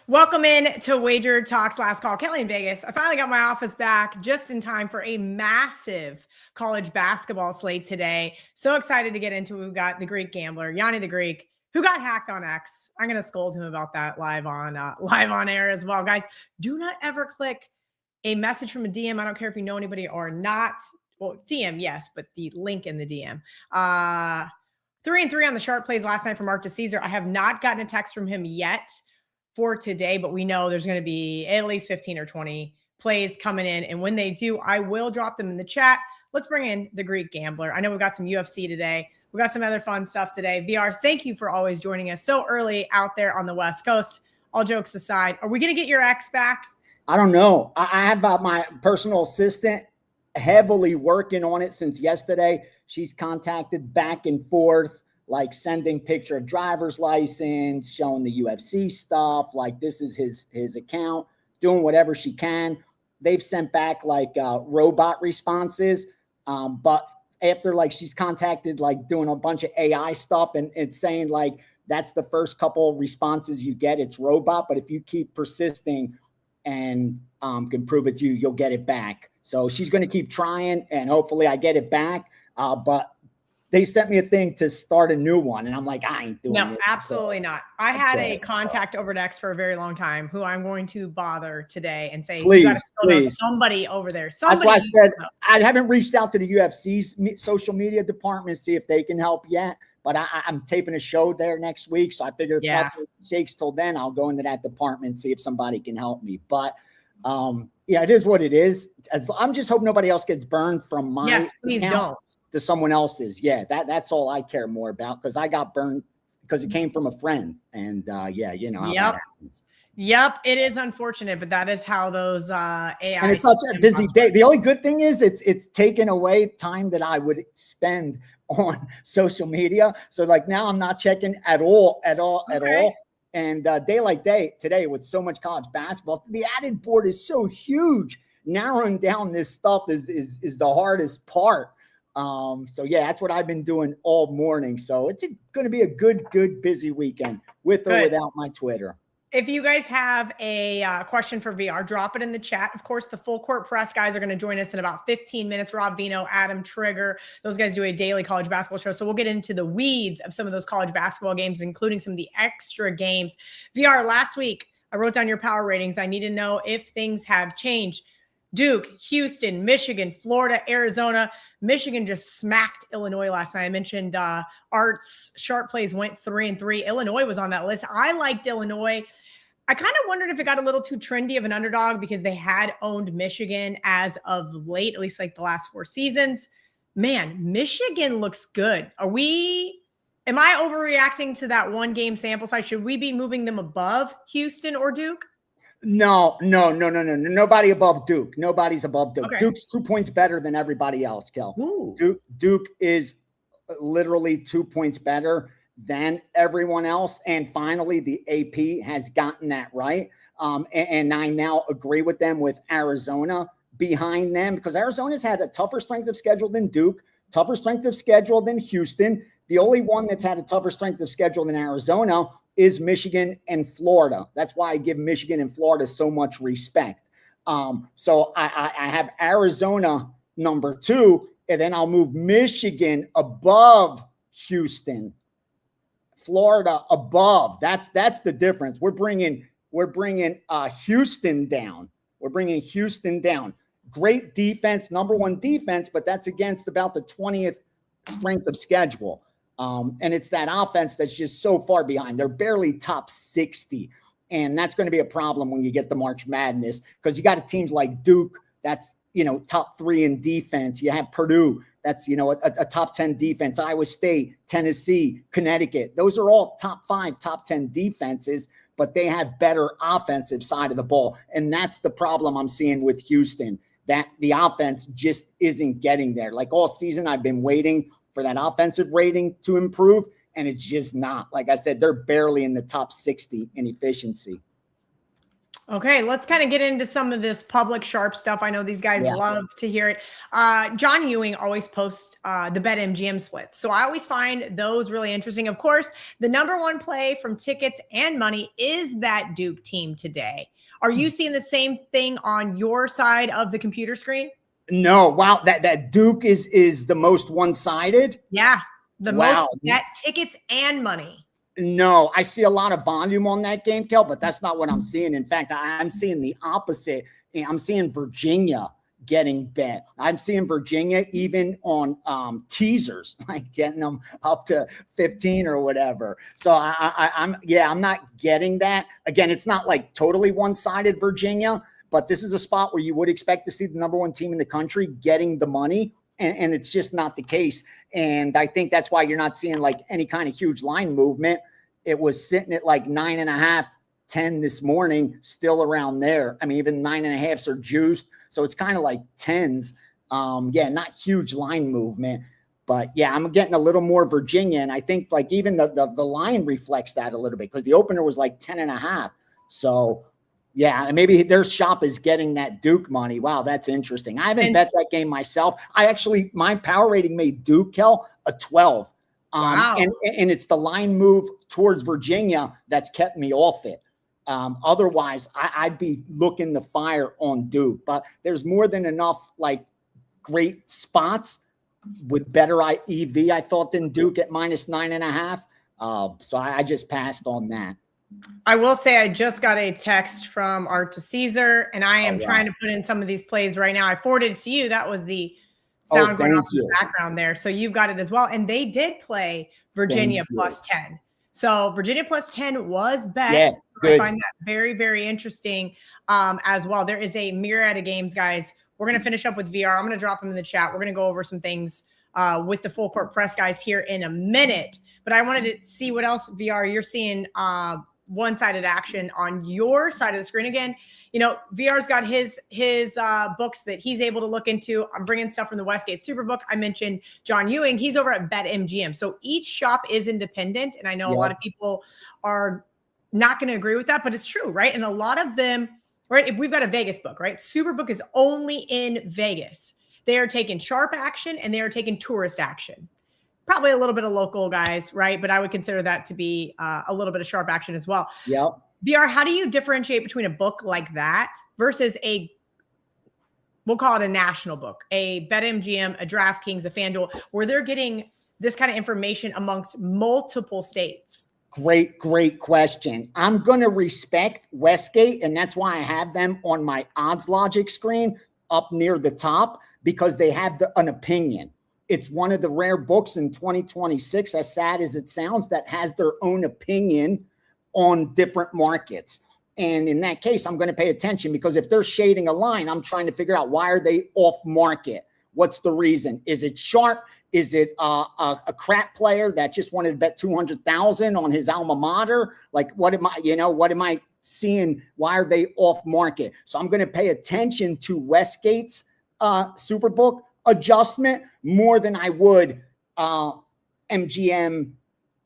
Welcome in to Wager Talks Last Call. Kelly in Vegas. I finally got my office back just in time for a massive college basketball slate today. So excited to get into it. We've got the Greek gambler, Gianni the Greek, who got hacked on X. I'm going to scold him about that live on air as well. Guys, do not ever click a message from a DM. I don't care if you know anybody or not. Well, DM, yes, but the link in the DM. 3-3 on the sharp plays last night from Mark DeCesar. I have not gotten a text from him yet for today, but we know there's going to be at least 15 or 20 plays coming in. And when they do, I will drop them in the chat. Let's bring in the Greek gambler. I know we've got some UFC today. We've got some other fun stuff today. VR, thank you for always joining us so early out there on the West Coast. All jokes aside, are we going to get your ex back? I don't know. I have my personal assistant heavily working on it since yesterday. She's contacted back and forth, like sending picture of driver's license, showing the UFC stuff, like this is his account, doing whatever she can. They've sent back like robot responses. But after like she's contacted, like doing a bunch of AI stuff and it's saying like, that's the first couple of responses you get. It's robot. But if you keep persisting and can prove it to you, you'll get it back. So she's going to keep trying and hopefully I get it back. But they sent me a thing to start a new one. And I'm like, I ain't doing it. No, absolutely not. I had a contact over X for a very long time who I'm going to bother today and say, please, you got to still know somebody over there. Somebody. That's why I said I haven't reached out to the UFC's social media department to see if they can help yet. But I'm taping a show there next week. So I figured if nothing shakes till then, I'll go into that department and see if somebody can help me. But yeah, it is what it is. I'm just hoping nobody else gets burned from my yes, please don't. To someone else's. Yeah, that's all I care more about because I got burned because it came from a friend. And yeah, you know how that happens. Yep, it is unfortunate, but that is how those AI. And it's such a busy day. The only good thing is it's taken away time that I would spend on social media. So like now I'm not checking at all. And day like day today with so much college basketball, the added board is so huge. Narrowing down this stuff is the hardest part. So yeah, that's what I've been doing all morning. So it's going to be a good busy weekend with or without my Twitter. If you guys have a question for VR, drop it in the chat. Of course, the full court press guys are going to join us in about 15 minutes. Rob Veno, Adam Trigger, those guys do a daily college basketball show. So we'll get into the weeds of some of those college basketball games, including some of the extra games. VR, last week, I wrote down your power ratings. I need to know if things have changed. Duke, Houston, Michigan, Florida, Arizona. Michigan just smacked Illinois last night. I mentioned Art's sharp plays went 3-3. Illinois was on that list. I liked Illinois. I kind of wondered if it got a little too trendy of an underdog because they had owned Michigan as of late, at least like the last 4 seasons. Man, Michigan looks good. Am I overreacting to that one game sample size? Should we be moving them above Houston or Duke? No. Nobody above Duke. Nobody's above Duke. Okay. Duke's 2 points better than everybody else, Kel. Duke is literally 2 points better than everyone else. And finally, the AP has gotten that right. And I now agree with them with Arizona behind them because Arizona's had a tougher strength of schedule than Duke, tougher strength of schedule than Houston. The only one that's had a tougher strength of schedule than Arizona is Michigan and Florida. That's why I give Michigan and Florida so much respect. So I have Arizona number 2, and then I'll move Michigan above Houston, Florida above. That's the difference. We're bringing Houston down. We're bringing Houston down. Great defense, number 1 defense, but that's against about the 20th strength of schedule. And it's that offense that's just so far behind. They're barely top 60. And that's going to be a problem when you get to March Madness because you got teams like Duke that's, top 3 in defense. You have Purdue that's, a top 10 defense. Iowa State, Tennessee, Connecticut. Those are all top 5, top 10 defenses, but they have better offensive side of the ball. And that's the problem I'm seeing with Houston, that the offense just isn't getting there. Like all season, I've been waiting for that offensive rating to improve, and it's just not. Like I said, they're barely in the top 60 in efficiency. Okay, let's kind of get into some of this public sharp stuff. I know these guys love to hear it. John Ewing always posts the BetMGM splits. So I always find those really interesting. Of course, the number one play from tickets and money is that Duke team today. Are you seeing the same thing on your side of the computer screen? No. Wow. That Duke is the most one-sided. Yeah. The most bet tickets and money. No, I see a lot of volume on that game, Kel, but that's not what I'm seeing. In fact, I'm seeing the opposite. I'm seeing Virginia getting bet. I'm seeing Virginia even on teasers, like getting them up to 15 or whatever. So I'm not getting that. Again, it's not like totally one-sided Virginia, but this is a spot where you would expect to see the number one team in the country getting the money. And it's just not the case. And I think that's why you're not seeing like any kind of huge line movement. It was sitting at like 9.5, 10 this morning, still around there. I mean, even 9.5s are juiced. So it's kind of like 10s. Not huge line movement. But yeah, I'm getting a little more Virginia. And I think like even the line reflects that a little bit because the opener was like 10.5. So yeah, and maybe their shop is getting that Duke money. Wow, that's interesting. I haven't bet that game myself. My power rating made Duke, Kel, a 12. Wow. And it's the line move towards Virginia that's kept me off it. Otherwise, I'd be looking the fire on Duke. But there's more than enough like great spots with better EV, I thought, than Duke at -9.5. So I just passed on that. I will say I just got a text from Art to Caesar, and I am trying to put in some of these plays right now. I forwarded it to you. That was the sound going off in the background there. So you've got it as well. And they did play Virginia plus 10. So Virginia plus 10 was bet. Yeah, I find that very, very interesting as well. There is a myriad of games, guys. We're going to finish up with VR. I'm going to drop them in the chat. We're going to go over some things with the full court press guys here in a minute. But I wanted to see what else, VR, you're seeing one-sided action on your side of the screen. Again, you know, VR's got his books that he's able to look into. I'm bringing stuff from the Westgate Superbook. I mentioned John Ewing. He's over at BetMGM. So each shop is independent. And I know a lot of people are not going to agree with that, but it's true, right? And a lot of them, right, if we've got a Vegas book, right? Superbook is only in Vegas. They are taking sharp action and they are taking tourist action. Probably a little bit of local guys, right? But I would consider that to be a little bit of sharp action as well. Yep. VR, how do you differentiate between a book like that versus we'll call it a national book, a BetMGM, a DraftKings, a FanDuel, where they're getting this kind of information amongst multiple states? Great question. I'm going to respect Westgate, and that's why I have them on my odds logic screen up near the top, because they have an opinion. It's one of the rare books in 2026, as sad as it sounds, that has their own opinion on different markets. And in that case, I'm going to pay attention, because if they're shading a line, I'm trying to figure out, why are they off market? What's the reason? Is it sharp? Is it a crap player that just wanted to bet 200,000 on his alma mater? Like, what am I seeing? Why are they off market? So I'm going to pay attention to Westgate's Superbook adjustment more than I would MGM,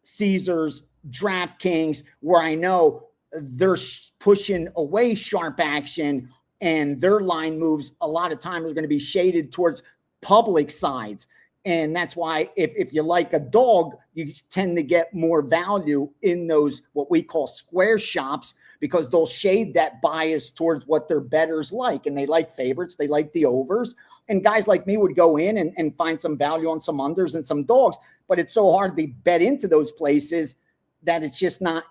Caesars, DraftKings, where I know they're pushing away sharp action, and their line moves a lot of times are going to be shaded towards public sides. And that's why if you like a dog, you tend to get more value in those, what we call square shops, because they'll shade that bias towards what their bettors like. And they like favorites. They like the overs. And guys like me would go in and find some value on some unders and some dogs. But it's so hard to bet into those places that it's just not,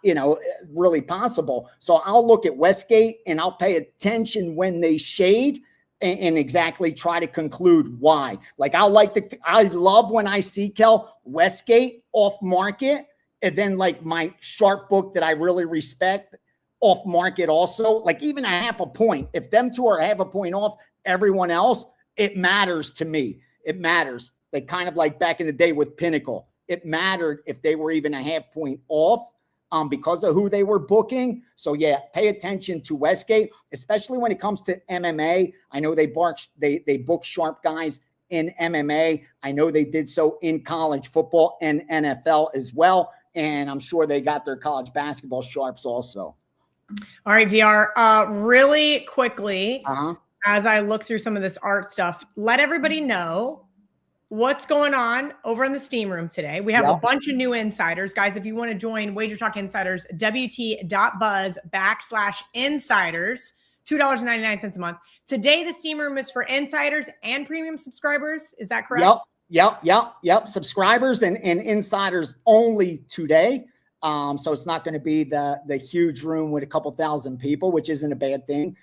really possible. So I'll look at Westgate and I'll pay attention when they shade and exactly try to conclude why. Like, I love when I see, Kel, Westgate off market, and then like my sharp book that I really respect off market also, like even a half a point. If them two are half a point off everyone else, it matters to me. It matters. Like, kind of like back in the day with Pinnacle, it mattered if they were even a half point off because of who they were booking. So yeah, pay attention to Westgate, especially when it comes to MMA. I know they book sharp guys in MMA. I know they did so in college football and NFL as well. And I'm sure they got their college basketball sharps also. All right, VR. Really quickly, as I look through some of this art stuff, let everybody know what's going on over in the steam room today. We have a bunch of new insiders. Guys, if you want to join WagerTalk Insiders, WT.buzz/insiders, $2.99 a month. Today, the steam room is for insiders and premium subscribers. Is that correct? Yep. Subscribers and insiders only today. So it's not going to be the huge room with a couple thousand people, which isn't a bad thing.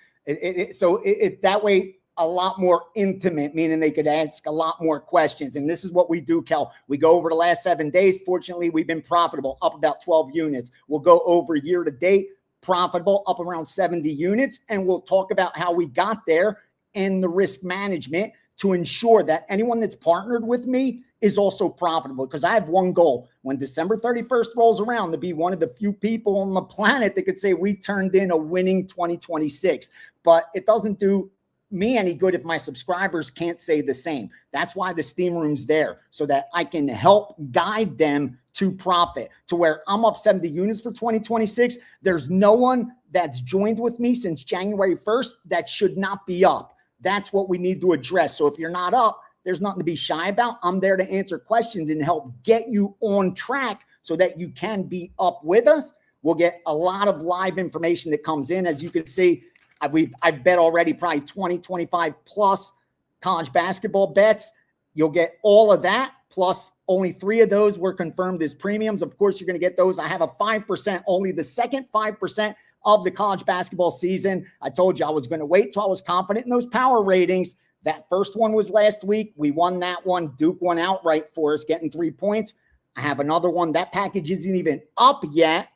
So that way, a lot more intimate, meaning they could ask a lot more questions. And this is what we do, Kel. We go over the last 7 days. Fortunately, we've been profitable, up about 12 units. We'll go over year to date, profitable, up around 70 units. And we'll talk about how we got there and the risk management to ensure that anyone that's partnered with me is also profitable, because I have one goal. When December 31st rolls around, to be one of the few people on the planet that could say we turned in a winning 2026. But it doesn't do me any good if my subscribers can't say the same. That's why the steam room's there, so that I can help guide them to profit, to where I'm up 70 units for 2026. There's no one that's joined with me since January 1st that should not be up. That's what we need to address. So if you're not up, there's nothing to be shy about. I'm there to answer questions and help get you on track so that you can be up with us. We'll get a lot of live information that comes in. As you can see, I've bet already probably 20, 25 plus college basketball bets. You'll get all of that, plus only 3 of those were confirmed as premiums. Of course, you're going to get those. I have a 5%, only the second 5% of the college basketball season. I told you I was going to wait till I was confident in those power ratings. That first one was last week. We won that one. Duke won outright for us, getting 3 points. I have another one. That package isn't even up yet.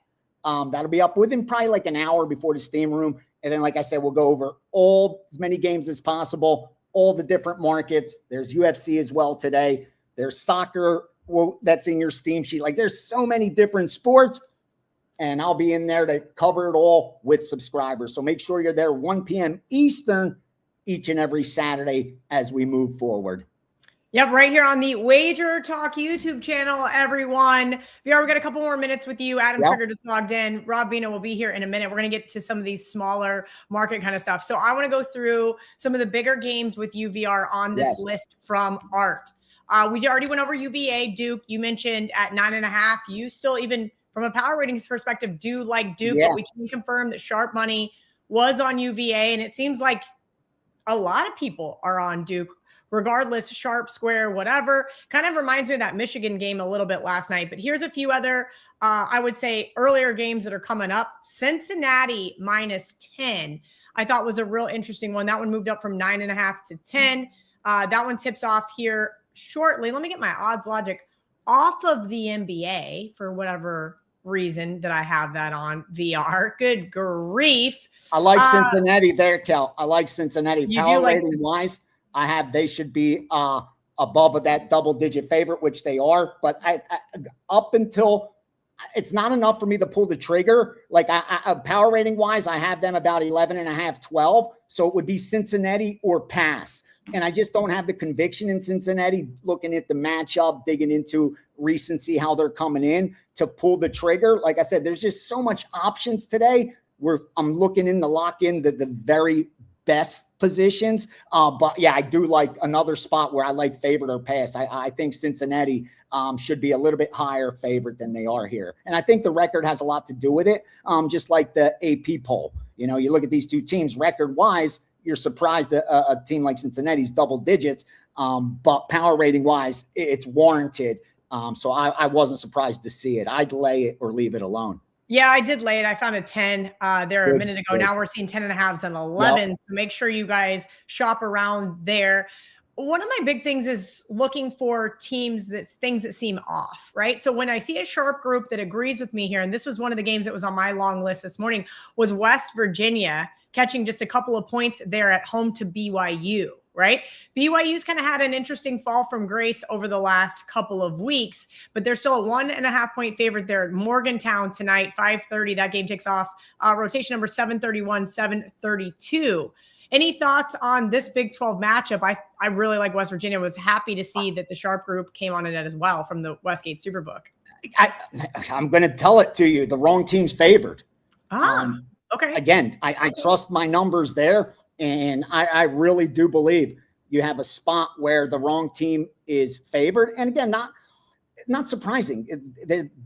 That'll be up within probably like an hour before the steam room. And then, like I said, we'll go over as many games as possible, all the different markets. There's UFC as well today. There's soccer that's in your Steam sheet. Like, there's so many different sports, and I'll be in there to cover it all with subscribers. So make sure you're there 1 p.m. Eastern each and every Saturday as we move forward. Yep, right here on the WagerTalk YouTube channel, everyone. VR, we got a couple more minutes with you. Adam Trigger just logged in. Rob Veno will be here in a minute. We're going to get to some of these smaller market kind of stuff. So I want to go through some of the bigger games with you, VR, on this list from Art. We already went over UVA, Duke. You mentioned at 9.5. You still, even from a power ratings perspective, do like Duke, but we can confirm that sharp money was on UVA, and it seems like a lot of people are on Duke. Regardless, sharp, square, whatever. Kind of reminds me of that Michigan game a little bit last night. But here's a few other, I would say, earlier games that are coming up. Cincinnati -10, I thought was a real interesting one. That one moved up from 9.5 to 10. That one tips off here shortly. Let me get my odds logic off of the NBA for whatever reason that I have that on VR. Good grief. I like Cincinnati there, Kel. I like Cincinnati. Power rating wise, they should be above of that double-digit favorite, which they are. But I up until it's not enough for me to pull the trigger. Like power rating wise, I have them about 11.5, 12. So it would be Cincinnati or pass. And I just don't have the conviction in Cincinnati, looking at the matchup, digging into recency, how they're coming in, to pull the trigger. Like I said, there's just so much options today where I'm looking in to lock in the very best positions. But yeah, I do like another spot where I like favorite or pass. I think Cincinnati should be a little bit higher favorite than they are here. And I think the record has a lot to do with it. Just like the AP poll, you look at these two teams record wise, you're surprised that a team like Cincinnati's double digits. But power rating wise, it's warranted. So I wasn't surprised to see it. I'd lay it or leave it alone. Yeah, I did lay it. I found a 10 there a minute ago. Now we're seeing 10.5s and 11s. So make sure you guys shop around there. One of my big things is looking for things that seem off, right? So when I see a sharp group that agrees with me here, and this was one of the games that was on my long list this morning, was West Virginia catching just a couple of points there at home to BYU. Right? BYU's kind of had an interesting fall from grace over the last couple of weeks, but they're still a 1.5 point favorite there at Morgantown tonight, 5:30. That game takes off. Rotation number 731, 732. Any thoughts on this Big 12 matchup? I really like West Virginia. Was happy to see that the sharp group came on in it as well from the Westgate Superbook. I'm going to tell it to you. The wrong team's favored. Okay. Again, I trust my numbers there. And I really do believe you have a spot where the wrong team is favored. And again, not surprising.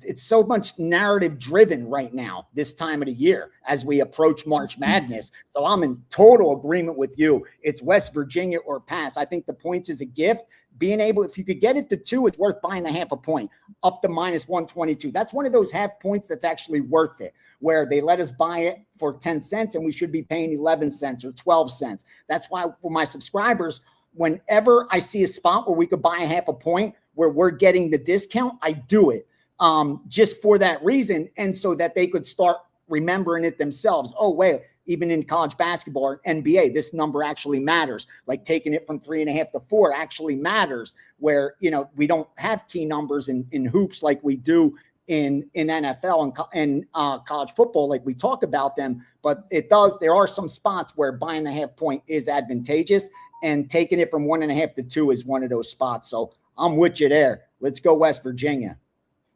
It's so much narrative driven right now, this time of the year, as we approach March Madness. So I'm in total agreement with you. It's West Virginia or pass. I think the points is a gift. Being able, if you could get it to 2, it's worth buying the half a point up to -122. That's one of those half points that's actually worth it, where they let us buy it for 10 cents and we should be paying 11 cents or 12 cents. That's why for my subscribers, whenever I see a spot where we could buy a half a point where we're getting the discount, I do it just for that reason. And so that they could start remembering it themselves. Oh, wait, even in college basketball or NBA, this number actually matters. Like taking it from 3.5 to 4 actually matters, where, we don't have key numbers in hoops like we do in NFL and college football, like we talk about them, but there are some spots where buying the half point is advantageous, and taking it from 1.5 to 2 is one of those spots. So I'm with you there. Let's go West Virginia.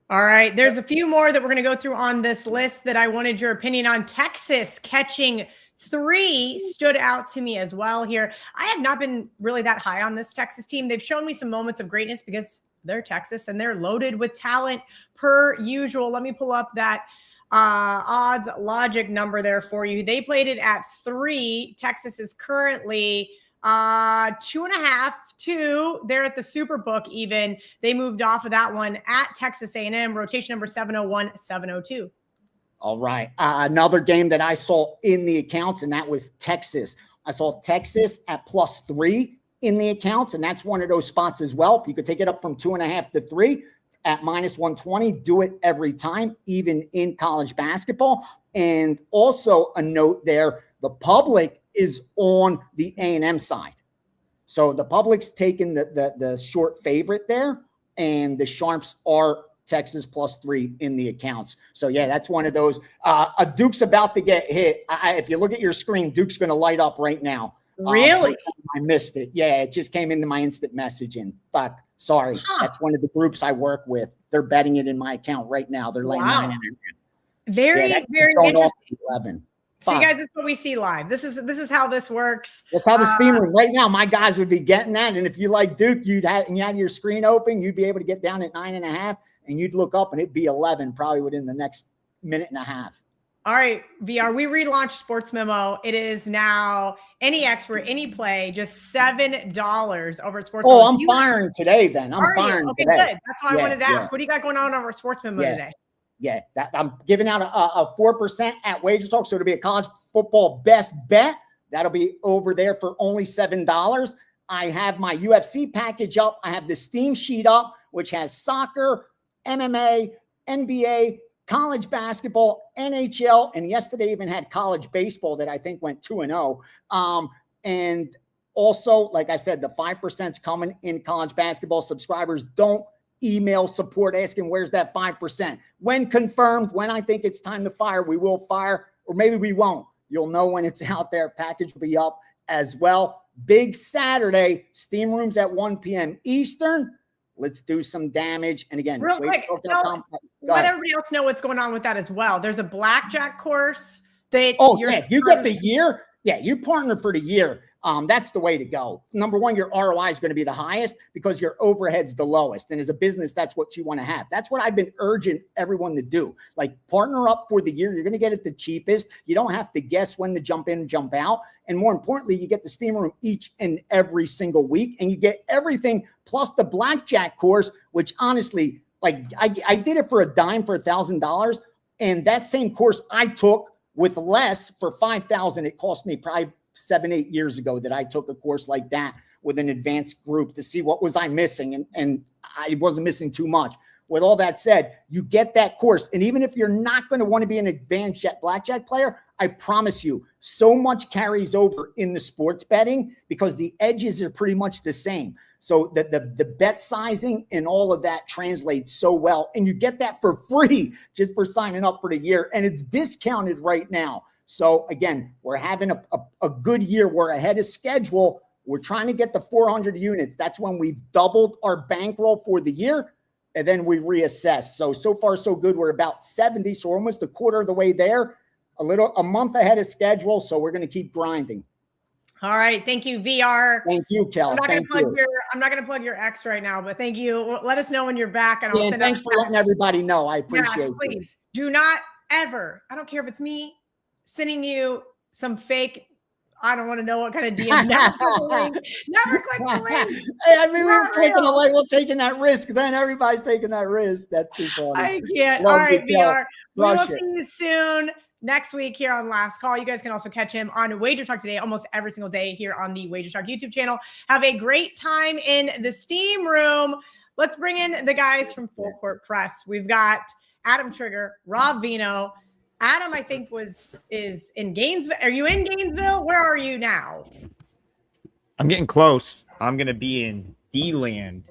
All right. There's a few more that we're going to go through on this list that I wanted your opinion on. Texas catching 3 stood out to me as well here. I have not been really that high on this Texas team. They've shown me some moments of greatness because they're Texas and they're loaded with talent per usual. Let me pull up that odds logic number there for you. They played it at 3. Texas is currently 2.5, 2. They're at the Superbook even. They moved off of that one at Texas A&M, rotation number 701, 702. All right. Another game that I saw in the accounts, and that was Texas. I saw Texas at +3 in the accounts, and that's one of those spots as well. If you could take it up from 2.5 to 3 at -120, do it every time, even in college basketball. And also a note there, the public is on the A&M side. So the public's taking the short favorite there, and the Sharps are Texas +3 in the accounts. So yeah, that's one of those. Duke's about to get hit. If you look at your screen, Duke's going to light up right now. Really? I missed it. Yeah, it just came into my instant messaging. Fuck. Sorry. That's one of the groups I work with. They're betting it in my account right now. They're laying 9.5. Very interesting. 11. See, guys, this is what we see live. This is how this works. That's how the steam room right now. My guys would be getting that. And if you like Duke, you had your screen open, you'd be able to get down at 9.5, and you'd look up and it'd be 11 probably within the next minute and a half. All right, VR, we relaunched Sportsmemo. It is now any expert, any play, just $7 over at Sportsmemo. Oh, I'm firing today then. I'm firing today. Okay, good. That's why I wanted to ask. What do you got going on over at Sportsmemo today? Yeah, I'm giving out a 4% at WagerTalk, so it'll be a college football best bet. That'll be over there for only $7. I have my UFC package up. I have the Steam sheet up, which has soccer, MMA, NBA, college basketball, NHL, and yesterday even had college baseball that I think went 2-0. And also, like I said, the 5%'s coming in college basketball. Subscribers, don't email support asking where's that 5%. When confirmed, when I think it's time to fire, we will fire, or maybe we won't. You'll know when it's out there. Package will be up as well. Big Saturday, Steam Rooms at 1 p.m. Eastern. Let's do some damage. And again, real quick, let everybody else know what's going on with that as well. There's a blackjack course that if you get the year, you partner for the year. That's the way to go. Number one, your ROI is going to be the highest because your overhead's the lowest. And as a business, that's what you want to have. That's what I've been urging everyone to do. Like, partner up for the year. You're going to get it the cheapest. You don't have to guess when to jump in and jump out. And more importantly, you get the Steam Room each and every single week, and you get everything plus the blackjack course, which honestly, like, I did it for a dime for $1,000. And that same course I took with less for $5,000. It cost me probably 7-8 years ago that I took a course like that with an advanced group to see what was I missing. And I wasn't missing too much. With all that said, you get that course. And even if you're not going to want to be an advanced blackjack player, I promise you, so much carries over in the sports betting because the edges are pretty much the same. So the bet sizing and all of that translates so well. And you get that for free just for signing up for the year. And it's discounted right now. So again, we're having a good year. We're ahead of schedule. We're trying to get the 400 units. That's when we've doubled our bankroll for the year. And then we reassess. So far, so good. We're about 70. So we're almost a quarter of the way there. a month ahead of schedule. So we're going to keep grinding. All right. Thank you, VR. Thank you, Kel. I'm not going to plug your ex right now, but thank you. Let us know when you're back. And and thanks for letting everybody know. I appreciate it. Please do not ever, I don't care if it's me sending you some fake, I don't want to know what kind of DM. Never click the link. Never click the link. Hey, I mean, we're clicking away. We're taking that risk. Then everybody's taking that risk. That's too funny. I can't. All right, VR. We will see you soon next week here on Last Call. You guys can also catch him on WagerTalk today, almost every single day here on the WagerTalk YouTube channel. Have a great time in the steam room. Let's bring in the guys from Full Court Press. We've got Adam Trigger, Rob Veno. Adam, I think, is in Gainesville. Are you in Gainesville? Where are you now? I'm getting close. I'm going to be in D-Land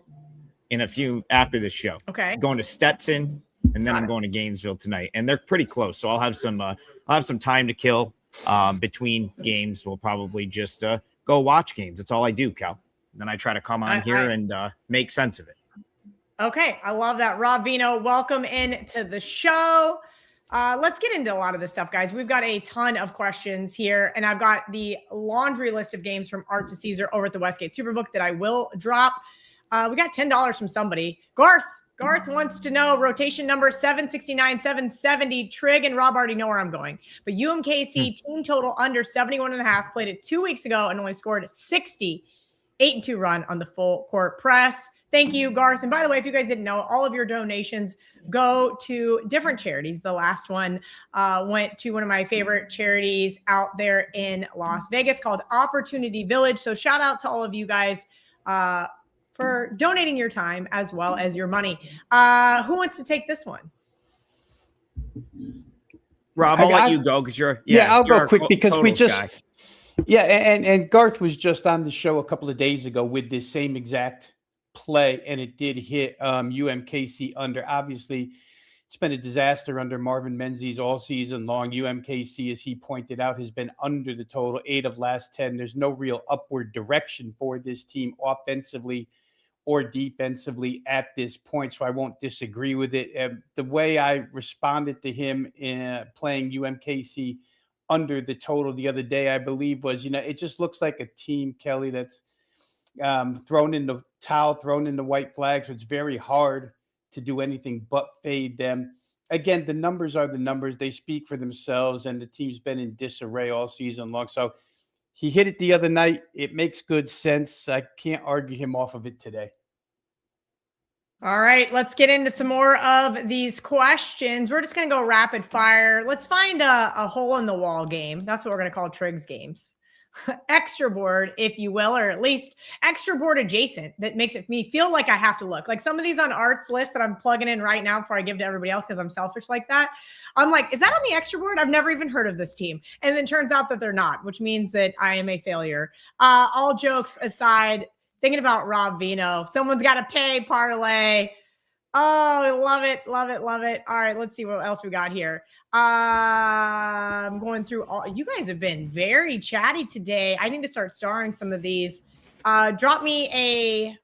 in a few after this show. Okay. Going to Stetson, and then I'm going to Gainesville tonight. And they're pretty close, so I'll have some time to kill between games. We'll probably just go watch games. That's all I do, Cal. And then I try to come on here and make sense of it. Okay, I love that. Rob Veno, welcome into the show. Let's get into a lot of this stuff, guys. We've got a ton of questions here, and I've got the laundry list of games from Art to Caesar over at the Westgate Superbook that I will drop. We got $10 from somebody. Garth wants to know rotation number 769, 770. Trig and Rob already know where I'm going. But UMKC team total under 71.5, played it 2 weeks ago and only scored 60, 8-2 run on the Full Court Press. Thank you, Garth. And by the way, if you guys didn't know, all of your donations go to different charities. The last one went to one of my favorite charities out there in Las Vegas called Opportunity Village. So shout out to all of you guys for donating your time as well as your money. Who wants to take this one? Rob, I'll let you go because I'll go quick because we just guy. And Garth was just on the show a couple of days ago with this same exact play, and it did hit UMKC under. Obviously, it's been a disaster under Marvin Menzies all season long. UMKC, as he pointed out, has been under the total 8 of last 10. There's no real upward direction for this team offensively or defensively at this point, so I won't disagree with it. The way I responded to him in playing UMKC under the total the other day, I believe, was, it just looks like a team, Kelly, that's thrown in the towel, thrown in the white flag. So it's very hard to do anything but fade them. Again, the numbers are the numbers. They speak for themselves, and the team's been in disarray all season long. So he hit it the other night. It makes good sense. I can't argue him off of it today. All right, let's get into some more of these questions. We're just going to go rapid fire. Let's find a hole in the wall game. That's what we're going to call Triggs games. Extra board, if you will, or at least extra board adjacent. That makes it me feel like I have to look. Like some of these on Art's list that I'm plugging in right now before I give to everybody else because I'm selfish like that. I'm like, is that on the extra board? I've never even heard of this team. And then turns out that they're not, which means that I am a failure. All jokes aside, thinking about Rob Veno. Someone's got to pay Parlay. Oh, love it, love it, love it. All right, let's see what else we got here. I'm going through all. You guys have been very chatty today. I need to start starring some of these. Drop me a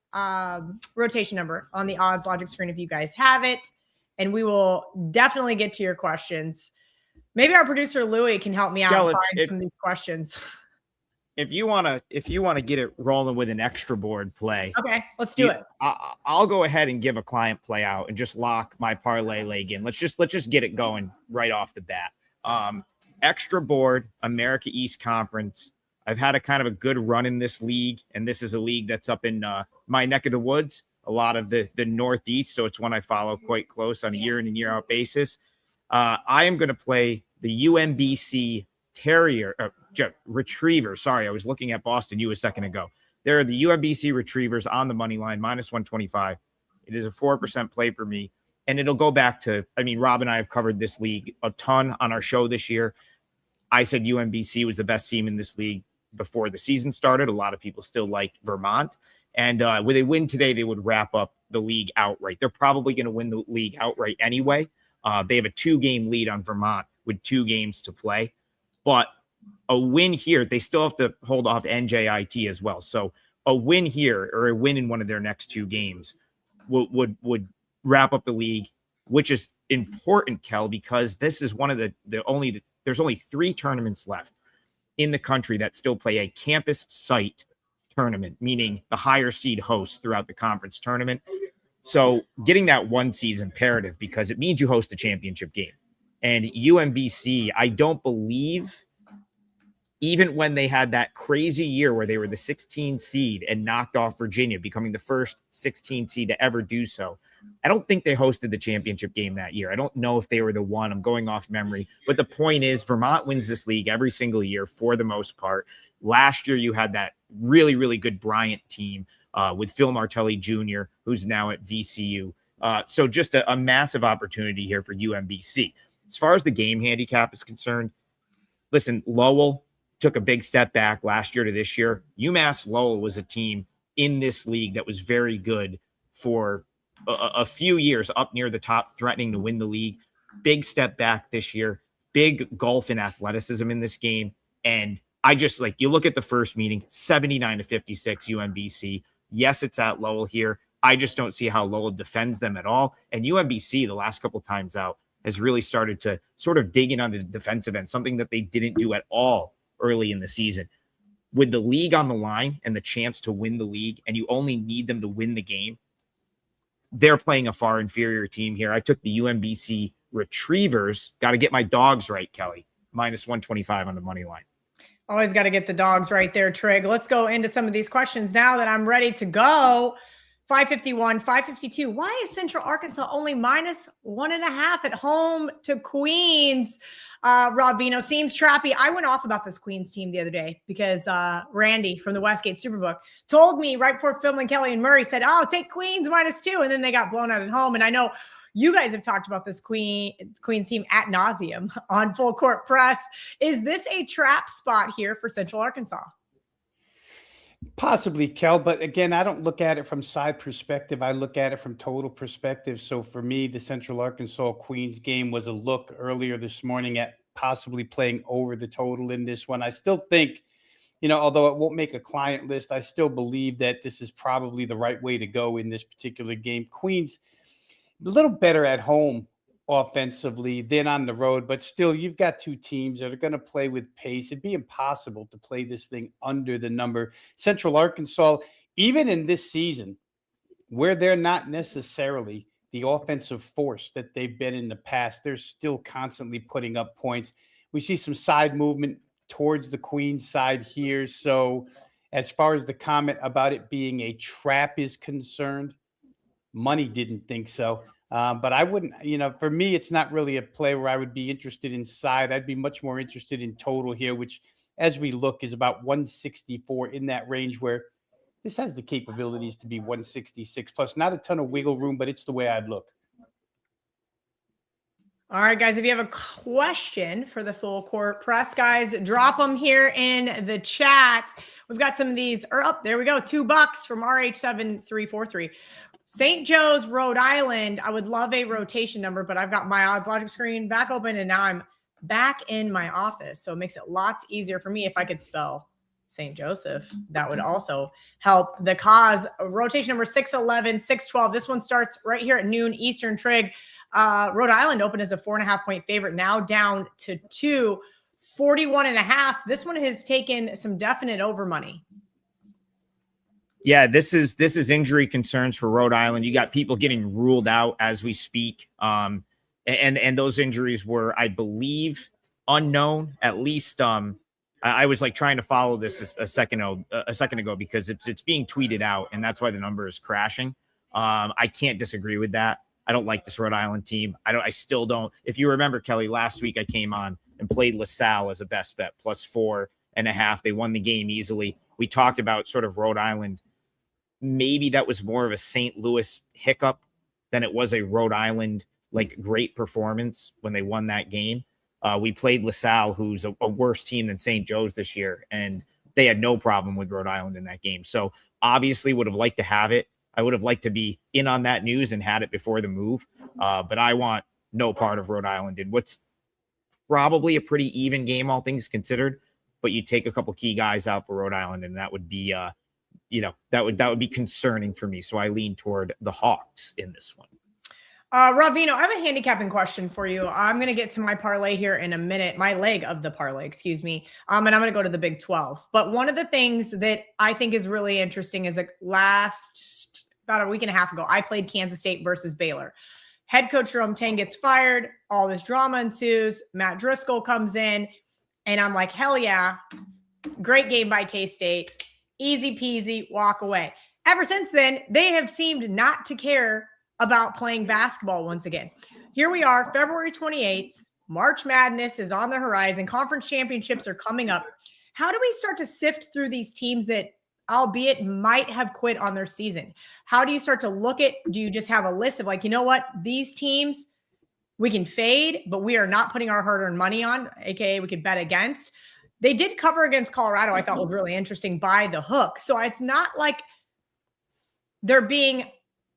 rotation number on the odds logic screen if you guys have it, and we will definitely get to your questions. Maybe our producer Louie can help me out and find some of these questions. If you want to get it rolling with an extra board play, okay, let's do it. I'll go ahead and give a client play out and just lock my parlay leg in. Let's just get it going right off the bat. Extra board, America East Conference. I've had a kind of a good run in this league, and this is a league that's up in my neck of the woods, a lot of the Northeast, so it's one I follow quite close on a year in and year out basis. I am going to play the UMBC Retriever. Sorry, I was looking at Boston U a second ago. There are the UMBC Retrievers on the money line, minus 125. It is a 4% play for me. And it'll go back to, Rob and I have covered this league a ton on our show this year. I said UMBC was the best team in this league before the season started. A lot of people still like Vermont. And with a win today, they would wrap up the league outright. They're probably going to win the league outright anyway. They have a 2-game lead on Vermont with 2 games to play. But a win here, they still have to hold off NJIT as well. So a win here or a win in one of their next 2 games would wrap up the league, which is important, Kel, because this is one of the only there's only 3 tournaments left in the country that still play a campus site tournament, meaning the higher seed hosts throughout the conference tournament. So getting that 1 seed is imperative because it means you host a championship game. And UMBC, I don't believe, even when they had that crazy year where they were the 16 seed and knocked off Virginia, becoming the first 16 seed to ever do so, I don't think they hosted the championship game that year. I don't know if they were the one. I'm going off memory. But the point is, Vermont wins this league every single year for the most part. Last year, you had that really, really good Bryant team with Phil Martelli Jr., who's now at VCU. So just a massive opportunity here for UMBC. As far as the game handicap is concerned, listen, Lowell took a big step back last year to this year. UMass Lowell was a team in this league that was very good for a few years, up near the top, threatening to win the league. Big step back this year, big golf and athleticism in this game. And I just you look at the first meeting, 79-56 UMBC. Yes, it's at Lowell here. I just don't see how Lowell defends them at all. And UMBC, the last couple times out, has really started to sort of dig in on the defensive end, something that they didn't do at all early in the season. With the league on the line and the chance to win the league, and you only need them to win the game, they're playing a far inferior team here. I took the UMBC Retrievers. Got to get my dogs right, Kelly. -125 on the money line. Always got to get the dogs right there, Trig. Let's go into some of these questions now that I'm ready to go. 551, 552. Why is Central Arkansas only -1.5 at home to Queens? Rob Veno seems trappy. I went off about this Queens team the other day because Randy from the Westgate Superbook told me right before filming Kelly and Murray said, oh, take Queens -2. And then they got blown out at home. And I know you guys have talked about this Queens team ad nauseum on Full Court Press. Is this a trap spot here for Central Arkansas? Possibly, Kel, but again, I don't look at it from side perspective. I look at it from total perspective. So for me, the Central Arkansas Queens game was a look earlier this morning at possibly playing over the total in this one. I still think, although it won't make a client list, I still believe that this is probably the right way to go in this particular game. Queens, a little better at home offensively than on the road, but still you've got 2 teams that are going to play with pace. It'd be impossible to play this thing under the number. Central Arkansas, even in this season, where they're not necessarily the offensive force that they've been in the past, they're still constantly putting up points. We see some side movement towards the Queens side here. So as far as the comment about it being a trap is concerned, money didn't think so. But I wouldn't, for me, it's not really a play where I would be interested in side. I'd be much more interested in total here, which as we look is about 164 in that range where this has the capabilities to be 166 plus. Not a ton of wiggle room, but it's the way I'd look. All right, guys, if you have a question for the Full Court Press, guys, drop them here in the chat. We've got some of these. There we go. $2 from RH7343. St. Joe's, Rhode Island. I would love a rotation number, but I've got my odds logic screen back open, and now I'm back in my office. So it makes it lots easier for me if I could spell St. Joseph. That would also help the cause. Rotation number 611, 612. This one starts right here at noon Eastern. Trig. Rhode Island opened as a 4.5-point favorite, now down to 2, 41.5. This one has taken some definite over money. Yeah, this is injury concerns for Rhode Island. You got people getting ruled out as we speak. And those injuries were, I believe, unknown. At least I was trying to follow this a second ago because it's being tweeted out, and that's why the number is crashing. I can't disagree with that. I don't like this Rhode Island team. I still don't. If you remember, Kelly, last week I came on and played LaSalle as a best bet, +4.5. They won the game easily. We talked about sort of Rhode Island. Maybe that was more of a St. Louis hiccup than it was a Rhode Island great performance when they won that game. We played LaSalle, who's a worse team than St. Joe's this year, and they had no problem with Rhode Island in that game. So obviously would have liked to have it. I would have liked to be in on that news and had it before the move. But I want no part of Rhode Island in what's probably a pretty even game, all things considered. But you take a couple key guys out for Rhode Island, and that would be that would be concerning for me. So I lean toward the Hawks in this one. Rob Veno, I have a handicapping question for you. I'm going to get to my parlay here in a minute, my leg of the parlay, excuse me. And I'm going to go to the Big 12. But one of the things that I think is really interesting is about a week and a half ago, I played Kansas State versus Baylor. Head coach Jerome Tang gets fired. All this drama ensues. Matt Driscoll comes in, and I'm like, hell yeah. Great game by K-State. Easy peasy, walk away. Ever since then, they have seemed not to care about playing basketball once again. Here we are, February 28th. March Madness is on the horizon. Conference championships are coming up. How do we start to sift through these teams that, albeit might have quit on their season? How do you start to look at, do you just have a list of like, you know what, these teams we can fade, but we are not putting our hard-earned money on, aka we could bet against? They did cover against Colorado, I thought was really interesting, by the hook. So it's not like they're being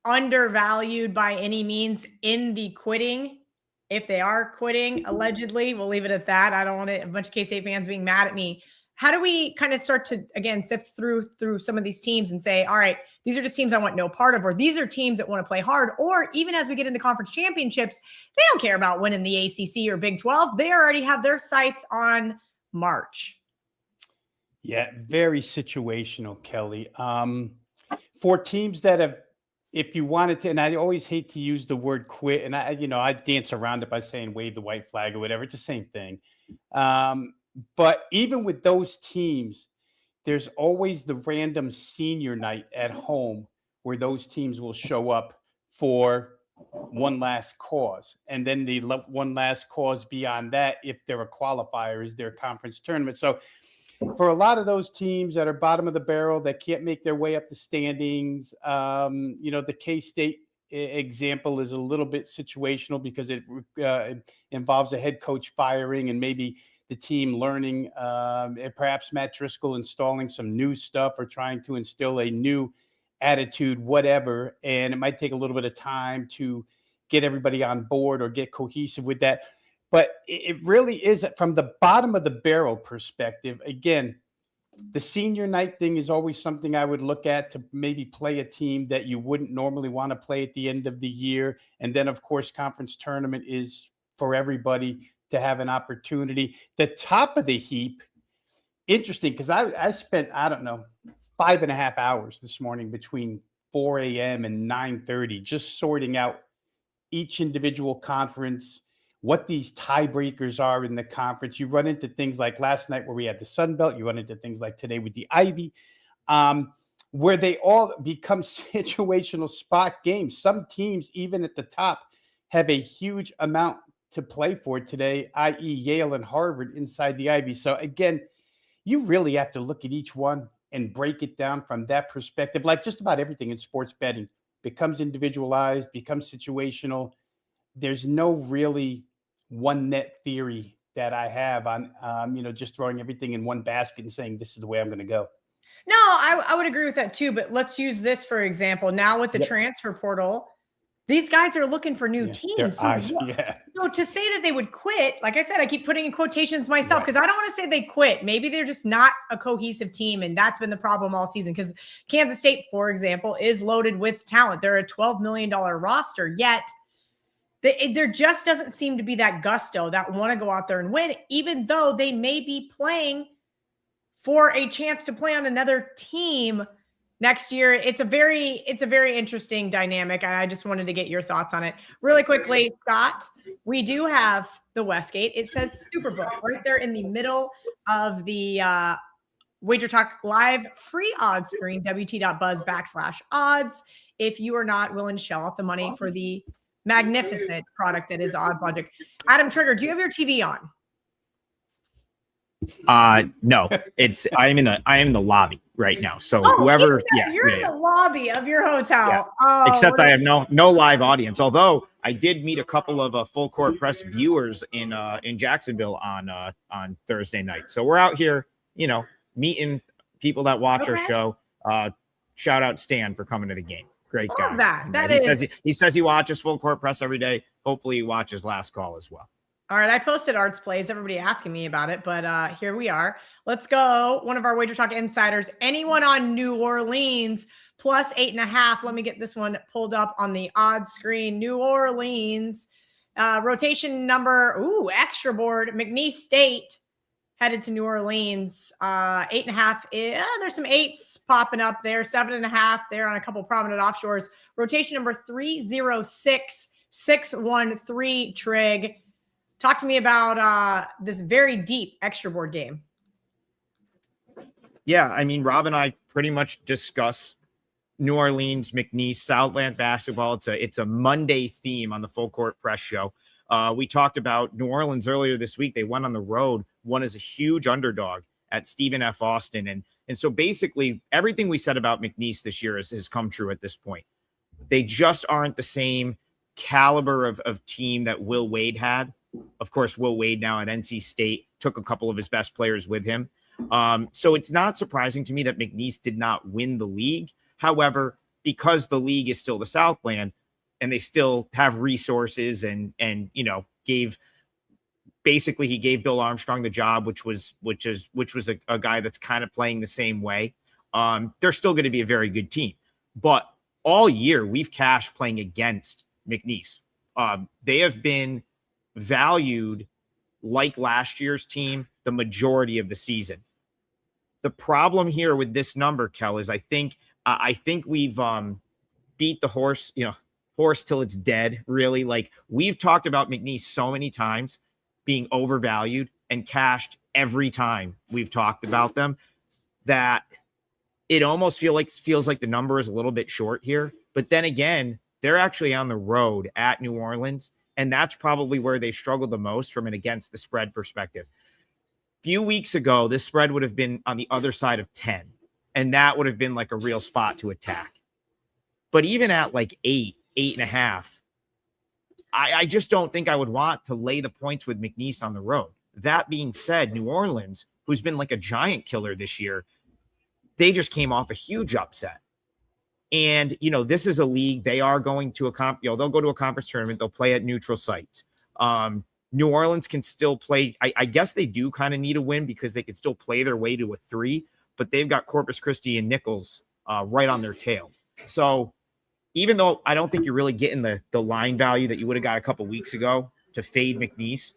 undervalued by any means in the quitting. If they are quitting, allegedly, we'll leave it at that. I don't want a bunch of K-State fans being mad at me. How do we kind of start to, again, sift through some of these teams and say, all right, these are just teams I want no part of, or these are teams that want to play hard, or even as we get into conference championships, they don't care about winning the ACC or Big 12. They already have their sights on March. Yeah, very situational, Kelly. For teams that have, if you wanted to, and I always hate to use the word quit, and I dance around it by saying wave the white flag or whatever. It's the same thing. But even with those teams, there's always the random senior night at home where those teams will show up for one last cause. And then the one last cause beyond that, if they're a qualifier, is their conference tournament. So for a lot of those teams that are bottom of the barrel that can't make their way up the standings, the K-State example is a little bit situational because it involves a head coach firing and maybe the team learning, and perhaps Matt Driscoll installing some new stuff or trying to instill a new attitude, whatever. And it might take a little bit of time to get everybody on board or get cohesive with that. But it really is from the bottom of the barrel perspective. Again, the senior night thing is always something I would look at to maybe play a team that you wouldn't normally want to play at the end of the year. And then, of course, conference tournament is for everybody to have an opportunity. The top of the heap, interesting, because I spent, 5.5 hours this morning between 4 a.m. and 9:30 just sorting out each individual conference, what these tiebreakers are in the conference. You run into things like last night where we had the Sun Belt. You run into things like today with the Ivy, where they all become situational spot games. Some teams, even at the top, have a huge amount to play for today, i.e. Yale and Harvard inside the Ivy. So again, you really have to look at each one and break it down from that perspective. Like just about everything in sports betting becomes individualized, becomes situational. There's no really one net theory that I have on, just throwing everything in one basket and saying, this is the way I'm going to go. No, I would agree with that too. But let's use this, for example, now with the transfer portal, these guys are looking for new teams. So to say that they would quit, like I said, I keep putting in quotations myself because I don't want to say they quit. Maybe they're just not a cohesive team. And that's been the problem all season because Kansas State, for example, is loaded with talent. They're a $12 million roster, yet there just doesn't seem to be that gusto that want to go out there and win, even though they may be playing for a chance to play on another team next year. It's a very interesting dynamic. And I just wanted to get your thoughts on it really quickly. Scott, we do have the Westgate. It says Superbook right there in the middle of the WagerTalk live free odds screen, wt.buzz/odds. If you are not willing to shell out the money for the magnificent product that is Odds Logic. Adam Trigger, do you have your TV on? No, I am in the lobby right now. So whoever, you're in the lobby of your hotel. Yeah. Except I have no live audience. Although I did meet a couple of full court press viewers in Jacksonville on Thursday night. So we're out here, meeting people that watch our show. Shout out Stan for coming to the game. Great guy. He says he watches full court press every day. Hopefully he watches Last Call as well. All right, I posted Art's plays. Everybody asking me about it, but here we are. Let's go. One of our WagerTalk insiders. Anyone on New Orleans plus 8.5? Let me get this one pulled up on the odds screen. New Orleans rotation number. Extra board. McNeese State headed to New Orleans. 8.5. There's some 8s popping up there. 7.5 there on a couple prominent offshores. Rotation number 306613. Trig. Talk to me about this very deep extra board game. Yeah, I mean, Rob and I pretty much discuss New Orleans, McNeese, Southland basketball. It's a Monday theme on the Full Court Press show. We talked about New Orleans earlier this week. They went on the road, won as a huge underdog at Stephen F. Austin. And so basically everything we said about McNeese this year has come true at this point. They just aren't the same caliber of team that Will Wade had. Of course, Will Wade now at NC State took a couple of his best players with him. So it's not surprising to me that McNeese did not win the league. However, because the league is still the Southland and they still have resources and he gave Bill Armstrong the job, which was a guy that's kind of playing the same way. They're still going to be a very good team, but all year we've cashed playing against McNeese. They have been valued like last year's team the majority of the season. The problem here with this number, Kel, is I think we've beat the horse till it's dead, really. Like, we've talked about McNeese so many times being overvalued and cashed every time we've talked about them that it almost feels like the number is a little bit short here. But then again, they're actually on the road at New Orleans, and that's probably where they struggled the most from an against the spread perspective. A few weeks ago, this spread would have been on the other side of 10, and that would have been like a real spot to attack. But even at like 8.5, I just don't think I would want to lay the points with McNeese on the road. That being said, New Orleans, who's been like a giant killer this year, they just came off a huge upset. And, this is a league. They are going to they'll go to a conference tournament. They'll play at neutral sites. New Orleans can still play. I guess they do kind of need a win because they could still play their way to a 3, but they've got Corpus Christi and Nichols right on their tail. So even though I don't think you're really getting the line value that you would have got a couple weeks ago to fade McNeese,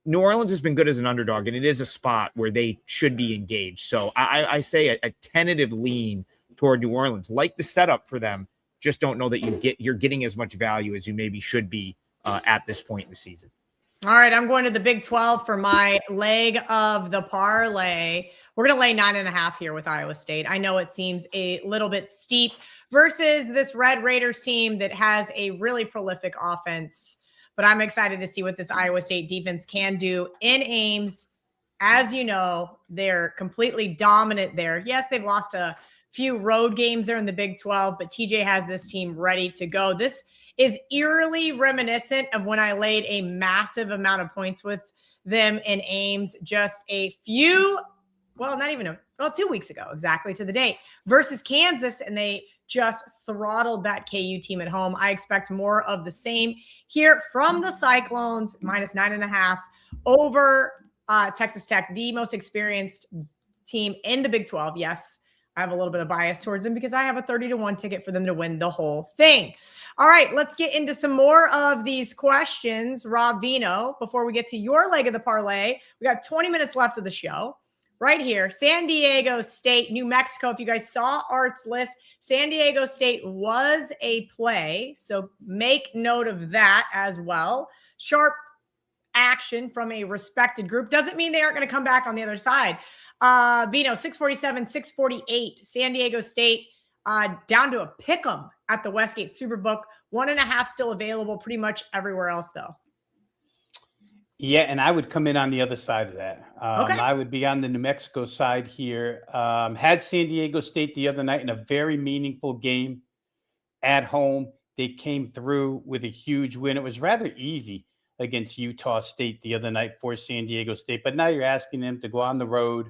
New Orleans has been good as an underdog, and it is a spot where they should be engaged. So I say a tentative lean toward New Orleans. Like the setup for them, just don't know that you're getting as much value as you maybe should be at this point in the season. All right, I'm going to the Big 12 for my leg of the parlay. We're going to lay 9.5 here with Iowa State. I know it seems a little bit steep versus this Red Raiders team that has a really prolific offense, but I'm excited to see what this Iowa State defense can do in Ames. As you know, they're completely dominant there. Yes, they've lost a few road games there in the Big 12, but TJ has this team ready to go. This is eerily reminiscent of when I laid a massive amount of points with them in Ames just a few, not even 2 weeks ago, exactly to the date, versus Kansas, and they just throttled that KU team at home. I expect more of the same here from the Cyclones, minus 9.5 over Texas Tech, the most experienced team in the Big 12. Yes, I have a little bit of bias towards them because I have a 30-1 ticket for them to win the whole thing. All right, let's get into some more of these questions. Rob Veno, before we get to your leg of the parlay, we got 20 minutes left of the show. Right here, San Diego State, New Mexico. If you guys saw Art's list, San Diego State was a play, so make note of that as well. Sharp action from a respected group. Doesn't mean they aren't going to come back on the other side. Veno, 647, 648. San Diego State down to a pick 'em at the Westgate Superbook. 1.5 still available pretty much everywhere else, though. Yeah, and I would come in on the other side of that. Okay. I would be on the New Mexico side here. Had San Diego State the other night in a very meaningful game at home. They came through with a huge win. It was rather easy against Utah State the other night for San Diego State. But now you're asking them to go on the road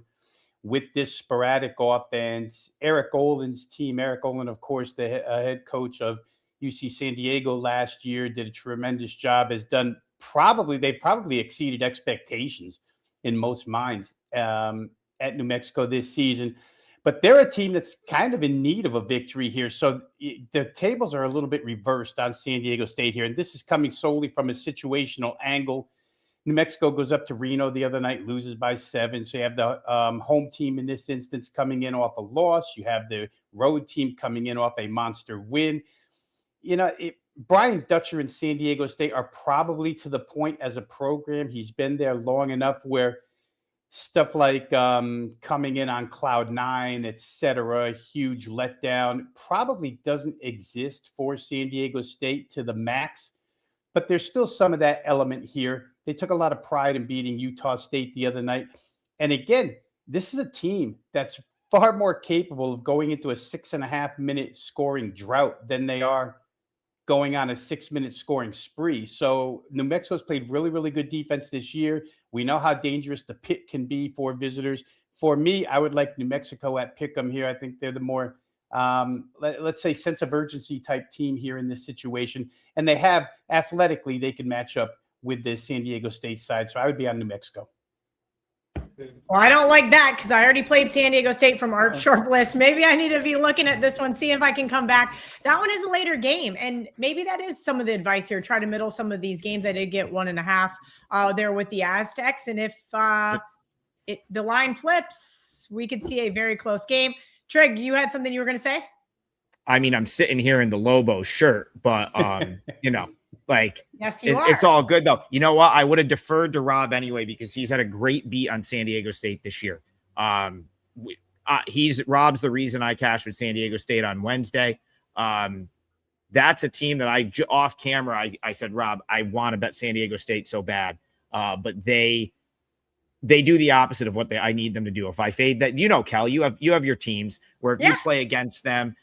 with this sporadic offense. Eric Olden's team, Eric Olden, of course, the head coach of UC San Diego last year, did a tremendous job, has done they've probably exceeded expectations in most minds at New Mexico this season. But they're a team that's kind of in need of a victory here. So the tables are a little bit reversed on San Diego State here. And this is coming solely from a situational angle. New Mexico goes up to Reno the other night, loses by 7. So you have the home team in this instance coming in off a loss. You have the road team coming in off a monster win. Brian Dutcher and San Diego State are probably to the point as a program. He's been there long enough where stuff like coming in on cloud 9, et cetera, huge letdown, probably doesn't exist for San Diego State to the max. But there's still some of that element here. They took a lot of pride in beating Utah State the other night. And again, this is a team that's far more capable of going into a 6.5-minute scoring drought than they are going on a 6-minute scoring spree. So New Mexico's played really, really good defense this year. We know how dangerous the pit can be for visitors. For me, I would like New Mexico at Pick'em here. I think they're the more, let's say, sense of urgency type team here in this situation. And they have, athletically, they can match up with the San Diego State side. So I would be on New Mexico. Well, I don't like that because I already played San Diego State from our short list. Maybe I need to be looking at this one, see if I can come back. That one is a later game, and maybe that is some of the advice here. Try to middle some of these games. I did get 1.5 there with the Aztecs, and if the line flips, we could see a very close game. Trig, you had something you were going to say? I mean, I'm sitting here in the Lobo shirt, but like, yes, you are. It's all good though. You know what? I would have deferred to Rob anyway because he's had a great beat on San Diego State this year. Rob's the reason I cashed with San Diego State on Wednesday. That's a team that off camera I said, Rob, I want to bet San Diego State so bad, but they do the opposite of what I need them to do. If I fade that, Kel, you have your teams where if you play against them,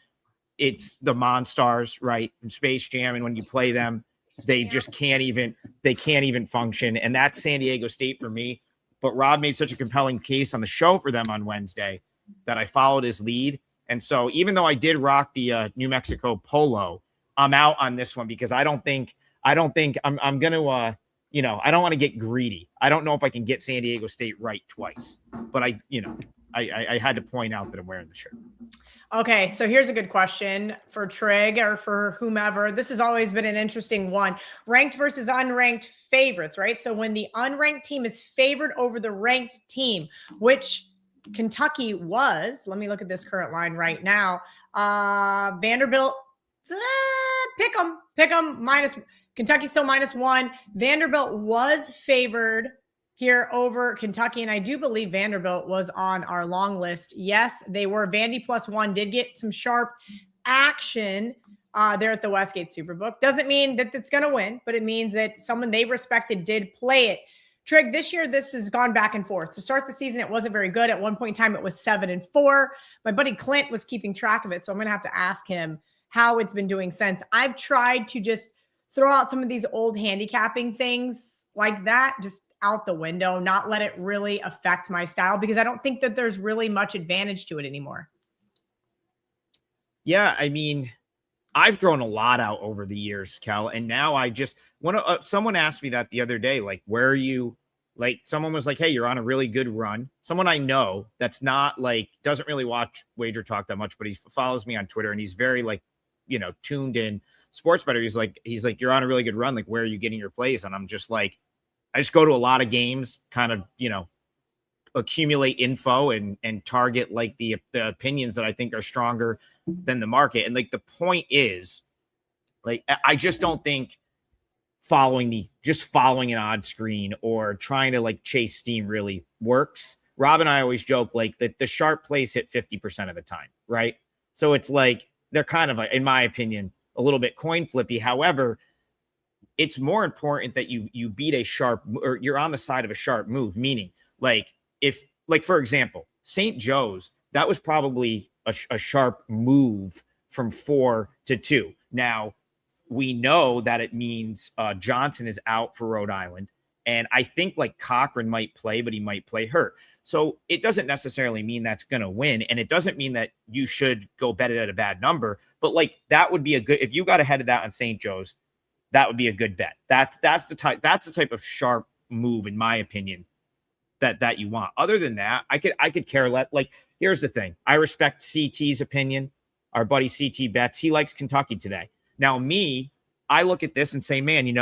it's the Monstars, right? In Space Jam, and when you play them, they just can't even function. And that's San Diego State for me. But Rob made such a compelling case on the show for them on Wednesday that I followed his lead. And so even though I did rock the New Mexico polo, I'm out on this one because I don't think I'm going to, I don't want to get greedy. I don't know if I can get San Diego State right twice, but I had to point out that I'm wearing the shirt. Okay, so here's a good question for Trig or for whomever. This has always been an interesting one. Ranked versus unranked favorites, right? So when the unranked team is favored over the ranked team, which Kentucky was, let me look at this current line right now. Vanderbilt, pick them minus, Kentucky still -1. Vanderbilt was favored here over Kentucky, and I do believe Vanderbilt was on our long list. Yes, they were. Vandy +1 did get some sharp action there at the Westgate Superbook. Doesn't mean that it's going to win, but it means that someone they respected did play it. Trig, this year, this has gone back and forth. To start the season, it wasn't very good. At one point in time, it was 7-4. My buddy Clint was keeping track of it, so I'm going to have to ask him how it's been doing since. I've tried to just throw out some of these old handicapping things like that, just out the window, not let it really affect my style because I don't think that there's really much advantage to it anymore. Yeah, I mean, I've thrown a lot out over the years, Kel, and now I just want to. Someone asked me that the other day, like, where are you? Like, someone was like, "Hey, you're on a really good run." Someone I know that's not like doesn't really watch WagerTalk that much, but he follows me on Twitter and he's very tuned in sports better. He's like, "You're on a really good run. Like, where are you getting your plays?" And I'm just like, I just go to a lot of games, kind of, accumulate info and target like the opinions that I think are stronger than the market. And like, the point is, like, I just don't think following an odd screen or trying to like chase steam really works. Rob and I always joke like that the sharp plays hit 50% of the time, right? So it's like, they're kind of, in my opinion, a little bit coin flippy. However, it's more important that you beat a sharp, or you're on the side of a sharp move, meaning like if, like, for example, St. Joe's, that was probably a sharp move from 4-2. Now, we know that it means Johnson is out for Rhode Island. And I think like Cochran might play, but he might play hurt. So it doesn't necessarily mean that's going to win. And it doesn't mean that you should go bet it at a bad number. But like, that would be a good, if you got ahead of that on St. Joe's, that would be a good bet. That's the type of sharp move, in my opinion, that you want. Other than that, I could care less. Like, here's the thing. I respect CT's opinion. Our buddy CT bets. He likes Kentucky today. Now, me, I look at this and say, man,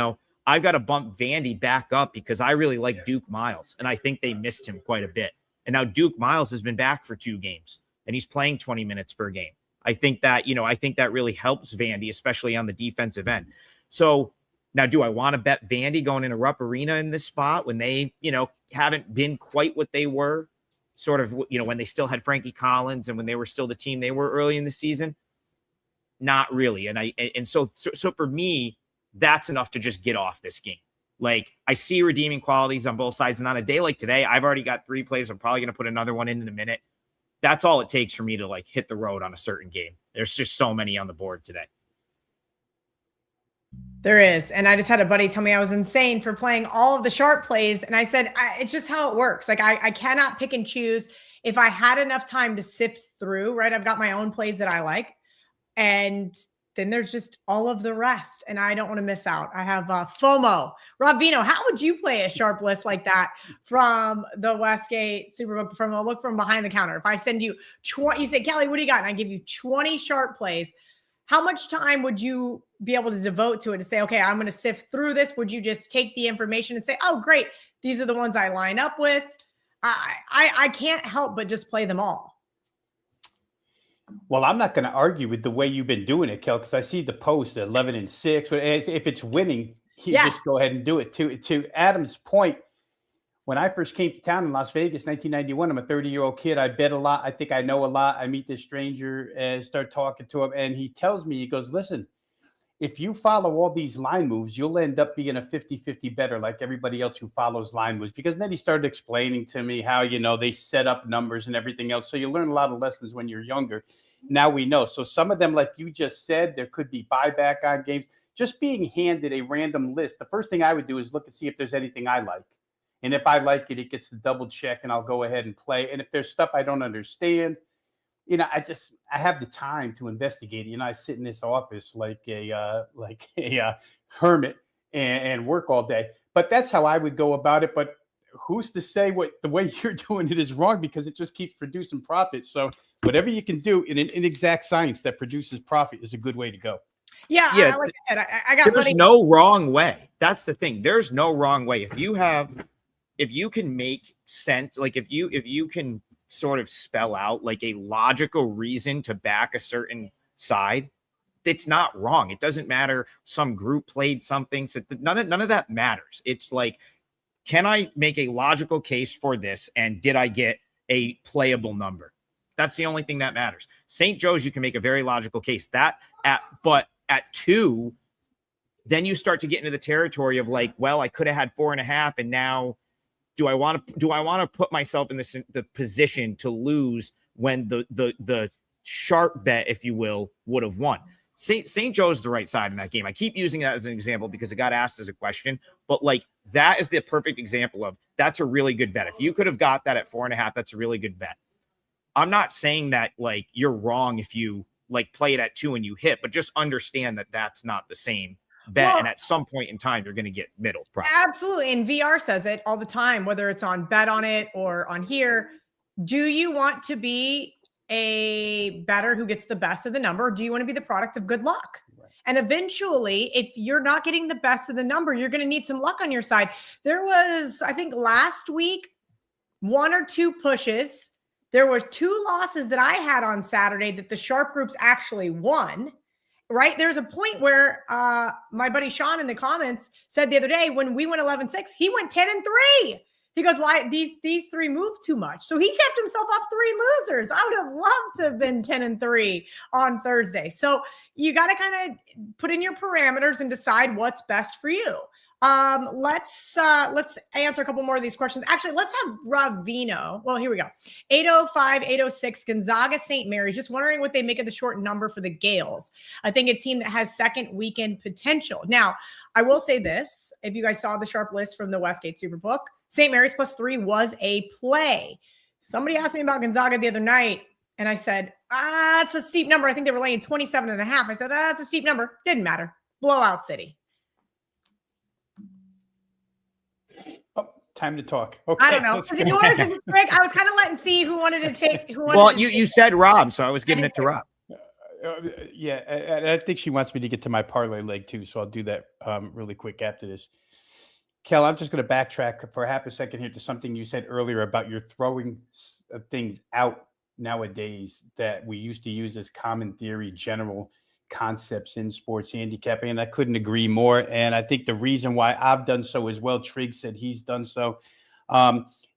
I've got to bump Vandy back up because I really like Duke Miles, and I think they missed him quite a bit. And now Duke Miles has been back for 2 games, and he's playing 20 minutes per game. I think that really helps Vandy, especially on the defensive end. So now, do I want to bet Vandy going into Rupp Arena in this spot when they, haven't been quite what they were, sort of, when they still had Frankie Collins and when they were still the team they were early in the season? Not really. And so for me, that's enough to just get off this game. Like, I see redeeming qualities on both sides. And on a day like today, I've already got 3 plays. I'm probably going to put another one in a minute. That's all it takes for me to like hit the road on a certain game. There's just so many on the board today. There is. And I just had a buddy tell me I was insane for playing all of the sharp plays. And I said, it's just how it works. Like, I cannot pick and choose. If I had enough time to sift through, right, I've got my own plays that I like. And then there's just all of the rest. And I don't want to miss out. I have FOMO. Rob Veno, how would you play a sharp list like that from the Westgate Superbook, from a look from behind the counter? If I send you 20, you say, Kelly, what do you got? And I give you 20 sharp plays. How much time would you be able to devote to it to say, okay, I'm going to sift through this? Would you just take the information and say, oh, great, these are the ones I line up with? I can't help but just play them all. Well, I'm not going to argue with the way you've been doing it, Kel, because I see the post at 11-6. If it's winning, you just go ahead and do it. To Adam's point, when I first came to town in Las Vegas, 1991, I'm a 30-year-old kid. I bet a lot. I think I know a lot. I meet this stranger and start talking to him. And he tells me, he goes, listen, if you follow all these line moves, you'll end up being a 50-50 better like everybody else who follows line moves. Because then he started explaining to me how, they set up numbers and everything else. So you learn a lot of lessons when you're younger. Now we know. So some of them, like you just said, there could be buyback on games. Just being handed a random list, the first thing I would do is look and see if there's anything I like. And if I like it, it gets the double check and I'll go ahead and play. And if there's stuff I don't understand, I have the time to investigate it. I sit in this office like a hermit and work all day. But that's how I would go about it. But who's to say the way you're doing it is wrong, because it just keeps producing profit. So whatever you can do in an inexact science that produces profit is a good way to go. Yeah. Like I said, I got there's no wrong way. That's the thing. There's no wrong way. If you can make sense, like if you can sort of spell out like a logical reason to back a certain side, it's not wrong. It doesn't matter. Some group played something. So none of that matters. It's like, can I make a logical case for this? And did I get a playable number? That's the only thing that matters. St. Joe's, you can make a very logical case. But at 2, then you start to get into the territory of like, well, I could have had 4.5, and now do I want to put myself in the position to lose when the sharp bet, if you will, would have won? St. Joe's the right side in that game. I keep using that as an example because it got asked as a question, but like that is the perfect example of that's a really good bet. If you could have got that at 4.5, that's a really good bet. I'm not saying that like you're wrong if you like play it at 2 and you hit, but just understand that that's not the same bet. And at some point in time, you're going to get middle. Probably. Absolutely. And VR says it all the time, whether it's on Bet On It or on here. Do you want to be a bettor who gets the best of the number, or do you want to be the product of good luck? Right. And eventually, if you're not getting the best of the number, you're going to need some luck on your side. There was, I think last week, 1 or 2 pushes. There were 2 losses that I had on Saturday that the sharp groups actually won. Right. There's a point where my buddy Sean in the comments said the other day when we went 11-6, he went 10-3. He goes, why these 3 move too much? So he kept himself off 3 losers. I would have loved to have been 10-3 on Thursday. So you got to kind of put in your parameters and decide what's best for you. Let's answer a couple more of these questions. Actually, let's have Rob Veno. Well, here we go. 805-806 Gonzaga St. Mary's. Just wondering what they make of the short number for the Gales. I think a team that has second weekend potential. Now, I will say this. If you guys saw the sharp list from the Westgate Superbook, St. Mary's +3 was a play. Somebody asked me about Gonzaga the other night, and I said, it's a steep number. I think they were laying 27.5. I said, it's a steep number. Didn't matter. Blowout city. Time to talk. Okay. I don't know. Is it yours? Is it Greg? I was kind of letting see who wanted to take. You said Rob, so I was giving it to Rob. Yeah, and I think she wants me to get to my parlay leg too, so I'll do that really quick after this. Kel, I'm just going to backtrack for half a second here to something you said earlier about your throwing things out nowadays that we used to use as common theory, general concepts in sports handicapping, and I couldn't agree more. And I think the reason why I've done so as well, Trigg said he's done so,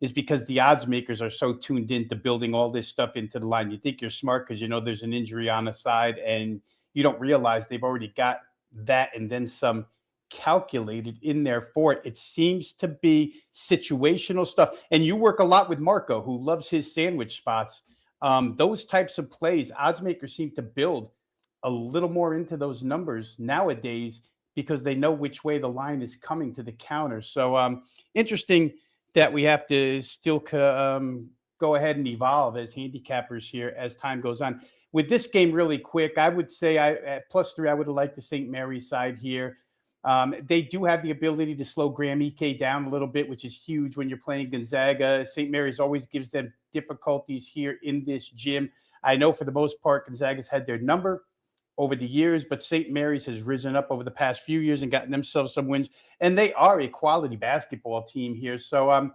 is because the odds makers are so tuned into building all this stuff into the line. You think you're smart because you know there's an injury on the side, and you don't realize they've already got that and then some calculated in there for it. It seems to be situational stuff. And you work a lot with Marco, who loves his sandwich spots. Those types of plays, odds makers seem to build a little more into those numbers nowadays because they know which way the line is coming to the counter. So interesting that we have to still go ahead and evolve as handicappers here as time goes on. With this game really quick, I would say at +3, I would have liked the St. Mary's side here. They do have the ability to slow Graham Ike down a little bit, which is huge when you're playing Gonzaga. St. Mary's always gives them difficulties here in this gym. I know for the most part, Gonzaga's had their number over the years, but St. Mary's has risen up over the past few years and gotten themselves some wins, and they are a quality basketball team here. So,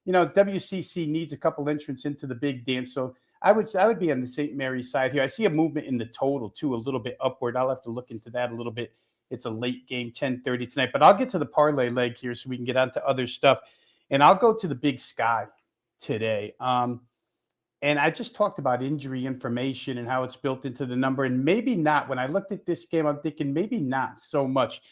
WCC needs a couple entrants into the big dance. So I would be on the St. Mary's side here. I see a movement in the total too, a little bit upward. I'll have to look into that a little bit. It's a late game, 10:30 tonight, but I'll get to the parlay leg here so we can get on to other stuff. And I'll go to the Big Sky today. And I just talked about injury information and how it's built into the number. And maybe not. When I looked at this game, I'm thinking maybe not so much.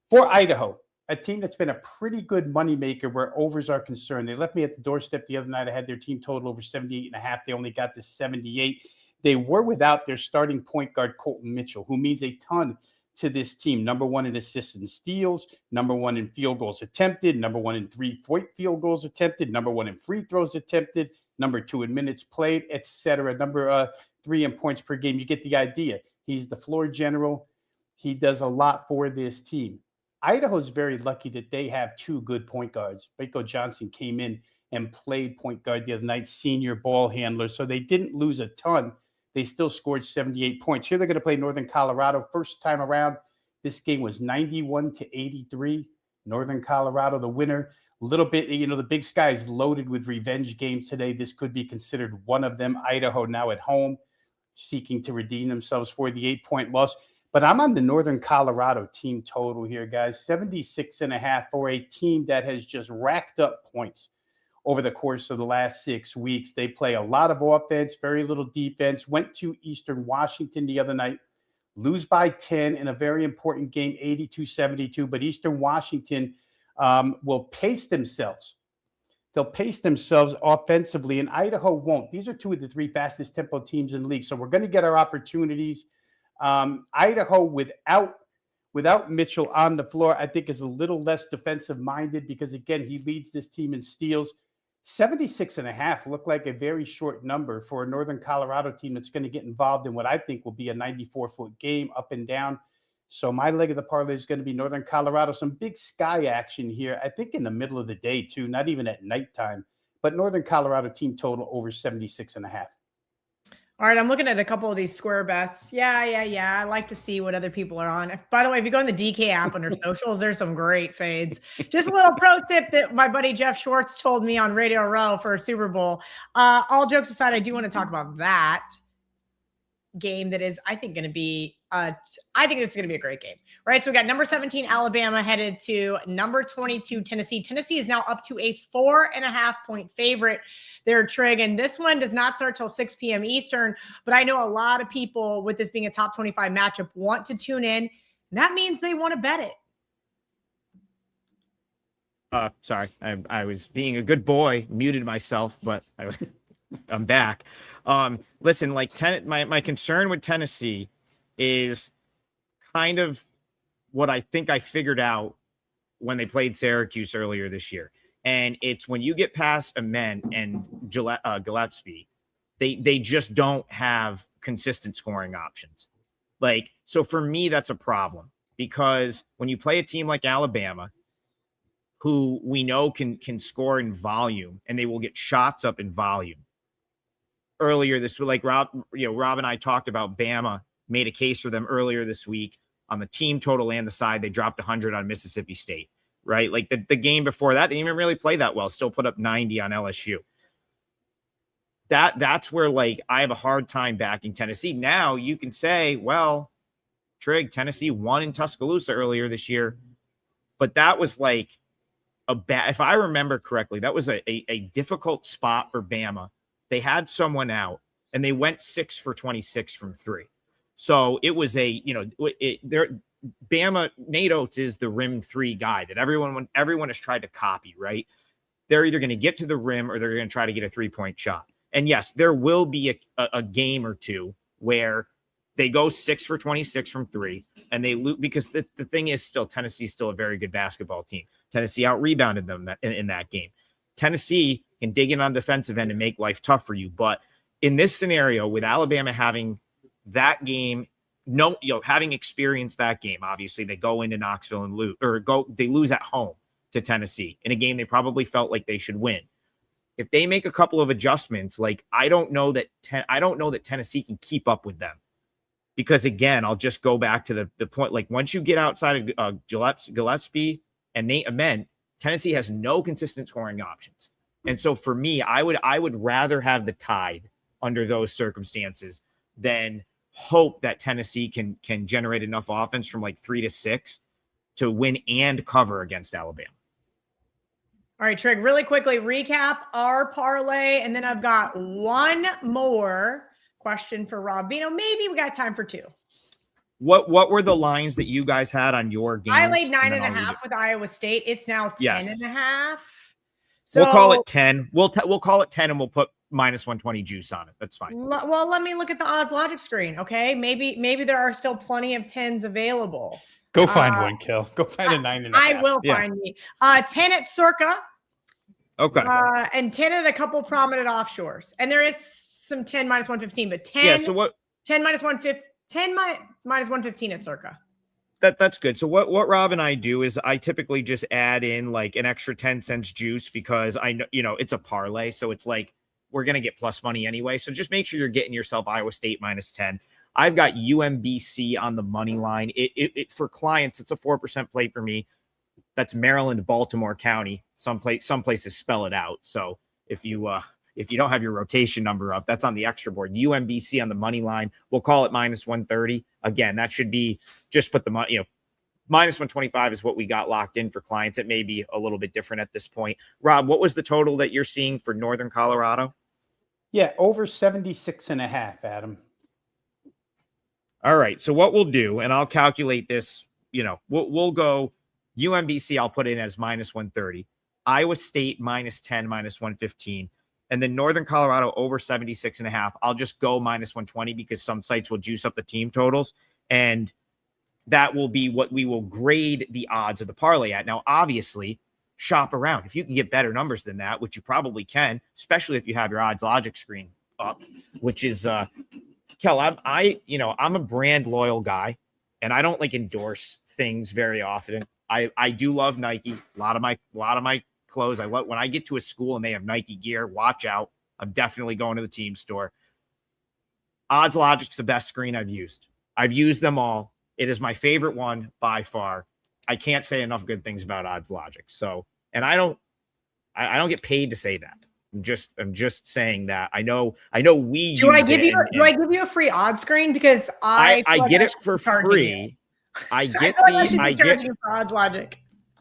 For Idaho, a team that's been a pretty good moneymaker where overs are concerned. They left me at the doorstep the other night. I had their team total over 78.5. They only got to 78. They were without their starting point guard, Colton Mitchell, who means a ton to this team. Number 1 in assists and steals, number 1 in field goals attempted, number 1 in 3-point field goals attempted, number 1 in free throws attempted, number 2 in minutes played, etc. Number 3 in points per game. You get the idea. He's the floor general. He does a lot for this team. Idaho's very lucky that they have 2 good point guards. Waco Johnson came in and played point guard the other night, senior ball handler. So they didn't lose a ton. They still scored 78 points. Here they're going to play Northern Colorado. First time around, this game was 91-83. Northern Colorado, the winner. A little bit, the Big Sky is loaded with revenge games today. This could be considered one of them. Idaho now at home, seeking to redeem themselves for the 8-point loss. But I'm on the Northern Colorado team total here, guys. 76.5 for a team that has just racked up points over the course of the last 6 weeks. They play a lot of offense, very little defense. Went to Eastern Washington the other night, lose by 10 in a very important game, 82-72. But Eastern Washington will pace themselves. They'll pace themselves offensively, and Idaho won't. These are 2 of the 3 fastest tempo teams in the league. So we're going to get our opportunities. Idaho without Mitchell on the floor, I think is a little less defensive minded because, again, he leads this team in steals. 76.5 look like a very short number for a Northern Colorado team that's going to get involved in what I think will be a 94-foot game up and down. So my leg of the parlay is going to be Northern Colorado. Some Big Sky action here, I think in the middle of the day too, not even at nighttime, but Northern Colorado team total over 76.5. All right, I'm looking at a couple of these square bets. Yeah. I like to see what other people are on. By the way, if you go in the DK app under socials, there's some great fades. Just a little pro tip that my buddy Jeff Schwartz told me on Radio Row for Super Bowl. All jokes aside, I do want to talk about that game that is, I think, going to be I think this is going to be a great game, right? So we got number 17, Alabama, headed to number 22, Tennessee. Tennessee is now up to a 4.5-point favorite there, Trig. And this one does not start till 6 p.m. Eastern. But I know a lot of people, with this being a top 25 matchup, want to tune in. That means they want to bet it. Sorry, I was being a good boy, muted myself, but I'm back. Listen, my concern with Tennessee is kind of what I think I figured out when they played Syracuse earlier this year. And it's when you get past Amen and Gillespie, they just don't have consistent scoring options. So for me, that's a problem because when you play a team like Alabama, who we know can score in volume, and they will get shots up in volume. Earlier this week, like Rob and I talked about Bama, made a case for them earlier this week on the team total and the side. They dropped 100 on Mississippi State, right? Like the game before that, they didn't even really play that well, still put up 90 on LSU. That's where, like, I have a hard time backing Tennessee. Now you can say, well, Trig, Tennessee won in Tuscaloosa earlier this year, but that was like if I remember correctly, that was a difficult spot for Bama. They had someone out, and they went 6 for 26 from 3. So it was Bama, Nate Oates is the rim 3 guy that everyone has tried to copy, right? They're either going to get to the rim or they're going to try to get a 3-point shot. And yes, there will be a game or two where they go 6 for 26 from 3 and they lose, because the thing is still Tennessee's still a very good basketball team. Tennessee out-rebounded them in that game. Tennessee can dig in on defensive end and make life tough for you. But in this scenario, with Alabama having that game, having experienced that game, obviously they go into Knoxville and they lose at home to Tennessee in a game they probably felt like they should win. If they make a couple of adjustments, like I don't know that Tennessee can keep up with them. Because again, I'll just go back to the point, like once you get outside of Gillespie and Nate Ament, Tennessee has no consistent scoring options. And so for me, I would rather have the Tide under those circumstances than hope that Tennessee can generate enough offense from like 3 to 6 to win and cover against Alabama. All right, Trig, really quickly recap our parlay, and then I've got one more question for Rob Veno. Maybe we got time for 2. What were the lines that you guys had on your games? I laid 9.5 with Iowa State. It's now 10.5. So we'll call it 10. We'll call it 10, and we'll put -120 juice on it. That's fine. Well, let me look at the odds logic screen. Okay, maybe there are still plenty of 10s available. Go find one, Kel. Go find a 9.5. I will find me 10 at Circa. Okay. And 10 at a couple prominent offshores, and there is some 10 -115, but 10. Yeah. So what? 10 -115. 10 -115 at Circa. That's good. So what Rob and I do is I typically just add in like an extra 10 cents juice because I know, it's a parlay. So it's like, we're going to get plus money anyway. So just make sure you're getting yourself Iowa State -10. I've got UMBC on the money line. It for clients, it's a 4% play for me. That's Maryland, Baltimore County. Some places spell it out. So if you don't have your rotation number up, that's on the extra board. UMBC on the money line. We'll call it -130. Again, that should be just put the money, -125 is what we got locked in for clients. It may be a little bit different at this point. Rob, what was the total that you're seeing for Northern Colorado? Yeah, over 76.5, Adam. All right. So what we'll do, and I'll calculate this, we'll go UMBC. I'll put in as -130, Iowa State -10, -115. And then Northern Colorado over 76.5. I'll just go -120 because some sites will juice up the team totals. And that will be what we will grade the odds of the parlay at. Now, obviously, shop around. If you can get better numbers than that, which you probably can, especially if you have your odds logic screen up, which is, Kel, I'm a brand loyal guy, and I don't endorse things very often. I do love Nike. A lot of my clothes. I love when I get to a school and they have Nike gear. Watch out. I'm definitely going to the team store. Odds Logic's the best screen I've used. I've used them all. It is my favorite one by far. I can't say enough good things about Odds Logic. So, and I don't get paid to say that. I'm just saying that. I know we do I give you a free odds screen? Because I get it for free. I get Odds Logic.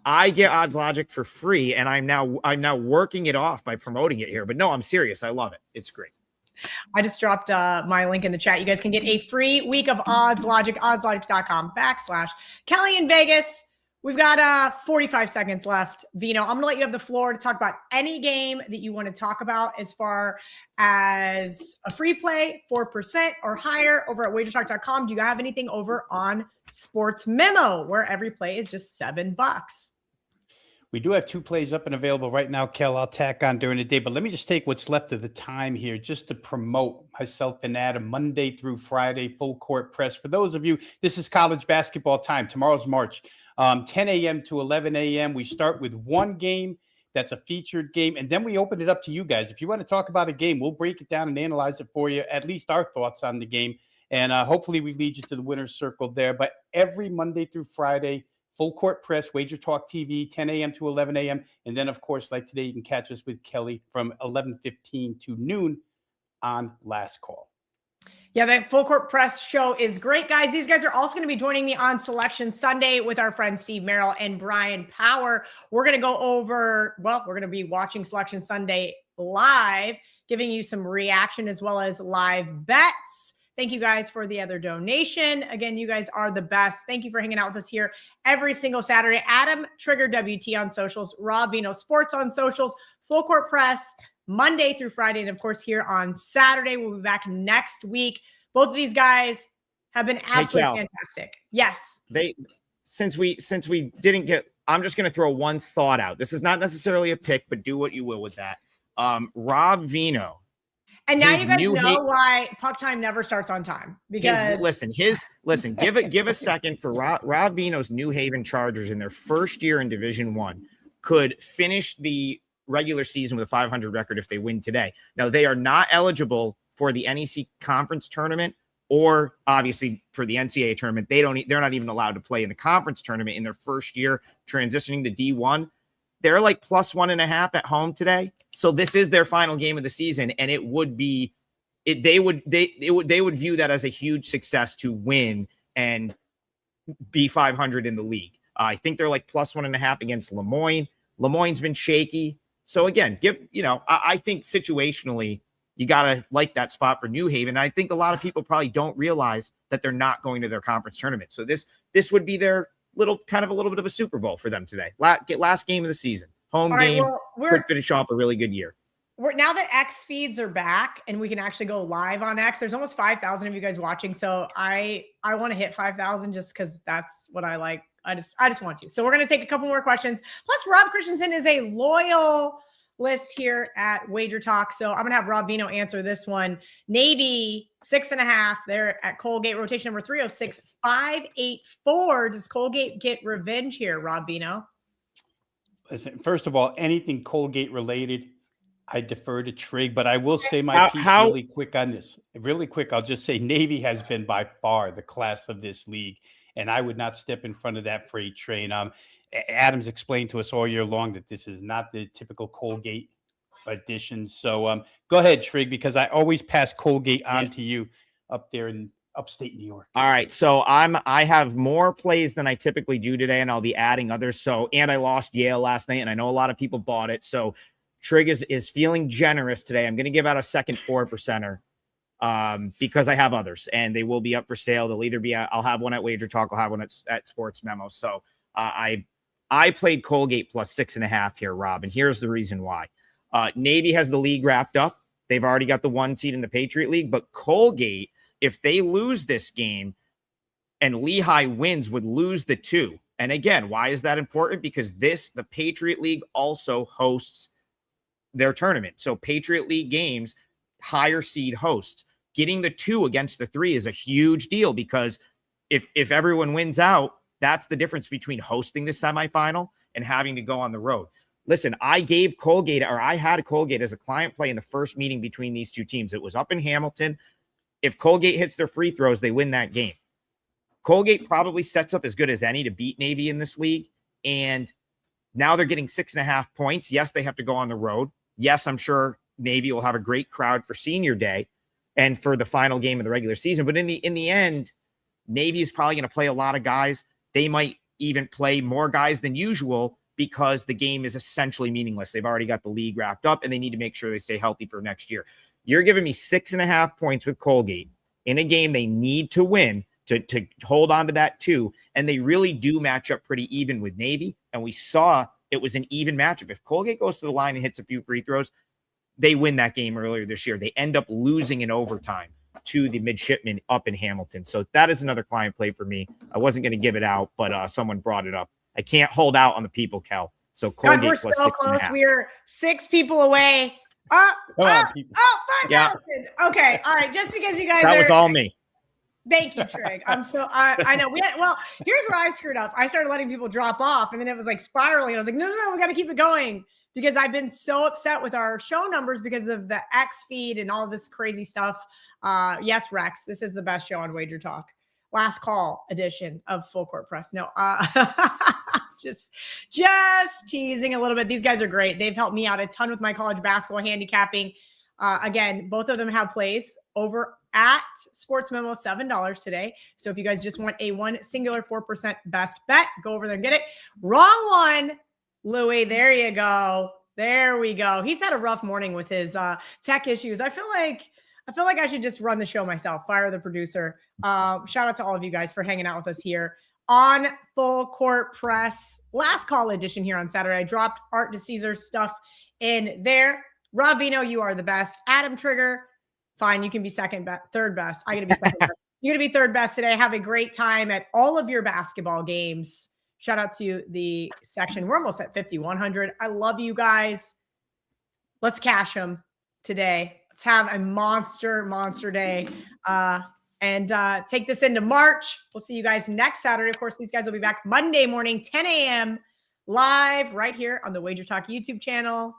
I get Odds Logic for free, and I'm now working it off by promoting it here. But no, I'm serious. I love it. It's great. I just dropped my link in the chat. You guys can get a free week of Odds Logic, oddslogic.com/Kelly in Vegas. We've got 45 seconds left. Veno, I'm going to let you have the floor to talk about any game that you want to talk about as far as a free play, 4% or higher over at WagerTalk.com. Do you have anything over on Sportsmemo where every play is just $7? We do have 2 plays up and available right now, Kel. I'll tack on during the day, but let me just take what's left of the time here just to promote myself and Adam Monday through Friday, full court press. For those of you, this is college basketball time. Tomorrow's March. 10 a.m. to 11 a.m. We start with one game that's a featured game, and then we open it up to you guys. If you want to talk about a game, we'll break it down and analyze it for you, at least our thoughts on the game. And hopefully we lead you to the winner's circle there. But every Monday through Friday, full court press, WagerTalk TV, 10 a.m. to 11 a.m. And then, of course, like today, you can catch us with Kelly from 11:15 to noon on Last Call. Yeah, that full court press show is great, guys. These guys are also going to be joining me on Selection Sunday with our friends Steve Merrill and Brian Power. We're going to go over, we're going to be watching Selection Sunday live, giving you some reaction as well as live bets. Thank you guys for the other donation. Again, you guys are the best. Thank you for hanging out with us here every single Saturday. Adam Trigger WT on socials, Rob Veno Sports on socials, Full Court Press, Monday through Friday. And of course, here on Saturday, we'll be back next week. Both of these guys have been absolutely fantastic. Yes. Since we didn't get, I'm just going to throw one thought out. This is not necessarily a pick, but do what you will with that. Rob Veno. And now you guys know why Puck Time never starts on time. Because give a second for Rob Veno's New Haven Chargers in their first year in Division I could finish the regular season with a 500 record if they win today. Now, they are not eligible for the NEC conference tournament or obviously for the NCAA tournament. They're not even allowed to play in the conference tournament in their first year transitioning to D1. They're like plus 1.5 at home today. So this is their final game of the season. And it would be, they would view that as a huge success to win and be 500 in the league. I think they're like plus 1.5 against Lemoyne. Lemoyne's been shaky. So again, I think situationally, you got to like that spot for New Haven. I think a lot of people probably don't realize that they're not going to their conference tournament. So this would be their a little bit of a Super Bowl for them today. Last game of the season, home game. Could finish off a really good year. Now that X feeds are back and we can actually go live on X, there's almost 5,000 of you guys watching. So I want to hit 5,000 just because that's what I like. I just want to. So we're going to take a couple more questions. Plus, Rob Christensen is a loyal list here at WagerTalk. So I'm going to have Rob Veno answer this one. Navy 6.5. They're at Colgate. Rotation number 306-584. Does Colgate get revenge here, Rob Veno? Listen, first of all, anything Colgate related, I defer to Trig, but I will say my piece really quick on this. Really quick, I'll just say Navy has been by far the class of this league, and I would not step in front of that freight train. Adams explained to us all year long that this is not the typical Colgate edition. So go ahead, Trig, because I always pass Colgate on to you up there in upstate New York. All right. So I have more plays than I typically do today, and I'll be adding others. And I lost Yale last night, and I know a lot of people bought it. So Trig is feeling generous today. I'm going to give out a second 4%er because I have others, and they will be up for sale. They'll either be I'll have one at WagerTalk. I'll have one at Sportsmemo. So I played Colgate plus 6.5 here, Rob, and here's the reason why. Navy has the league wrapped up. They've already got the 1 seed in the Patriot League, but Colgate, if they lose this game and Lehigh wins, would lose the 2. And again, why is that important? Because the Patriot League also hosts their tournament. So Patriot League games, higher seed hosts. Getting the 2 against the 3 is a huge deal because if everyone wins out, that's the difference between hosting the semifinal and having to go on the road. Listen, I had Colgate as a client play in the first meeting between these two teams. It was up in Hamilton. If Colgate hits their free throws, they win that game. Colgate probably sets up as good as any to beat Navy in this league. And now they're getting 6.5 points. Yes, they have to go on the road. Yes, I'm sure Navy will have a great crowd for senior day and for the final game of the regular season. But in the end, Navy is probably going to play a lot of guys. They might even play more guys than usual because the game is essentially meaningless. They've already got the league wrapped up and they need to make sure they stay healthy for next year. You're giving me 6.5 points with Colgate in a game they need to win to hold on to that 2. And they really do match up pretty even with Navy. And we saw it was an even matchup. If Colgate goes to the line and hits a few free throws, they win that game earlier this year. They end up losing in overtime to the midshipmen up in Hamilton. So that is another client play for me. I wasn't going to give it out, but someone brought it up. I can't hold out on the people, Kel. So Colgate God, we're plus so 6.5. close. We're 6 people away. 5,000. Yeah. Okay. All right. Just because you guys that was all me. Thank you, Trig. I know. Here's where I screwed up. I started letting people drop off, and then it was like spiraling. I was like, no, we got to keep it going because I've been so upset with our show numbers because of the X feed and all this crazy stuff. Yes, Rex, this is the best show on WagerTalk. Last call edition of Full Court Press. No, just teasing a little bit. These guys are great. They've helped me out a ton with my college basketball handicapping. Again, both of them have plays over at Sportsmemo, $7 today. So if you guys just want a one singular 4% best bet, go over there and get it. Wrong one, Louis. There you go. There we go. He's had a rough morning with his tech issues. I feel like I should just run the show myself, fire the producer. Shout out to all of you guys for hanging out with us here on Full Court Press. Last call edition here on Saturday. I dropped Art DeCesar stuff in there. Rob Veno, you are the best. Adam Trigger, fine. You can be third best. I got to be second best. You're going to be third best today. Have a great time at all of your basketball games. Shout out to the section. We're almost at 5,100. I love you guys. Let's cash them today. Let's have a monster day and take this into March. We'll see you guys next Saturday. Of course, these guys will be back Monday morning, 10 a.m. live right here on the WagerTalk YouTube channel.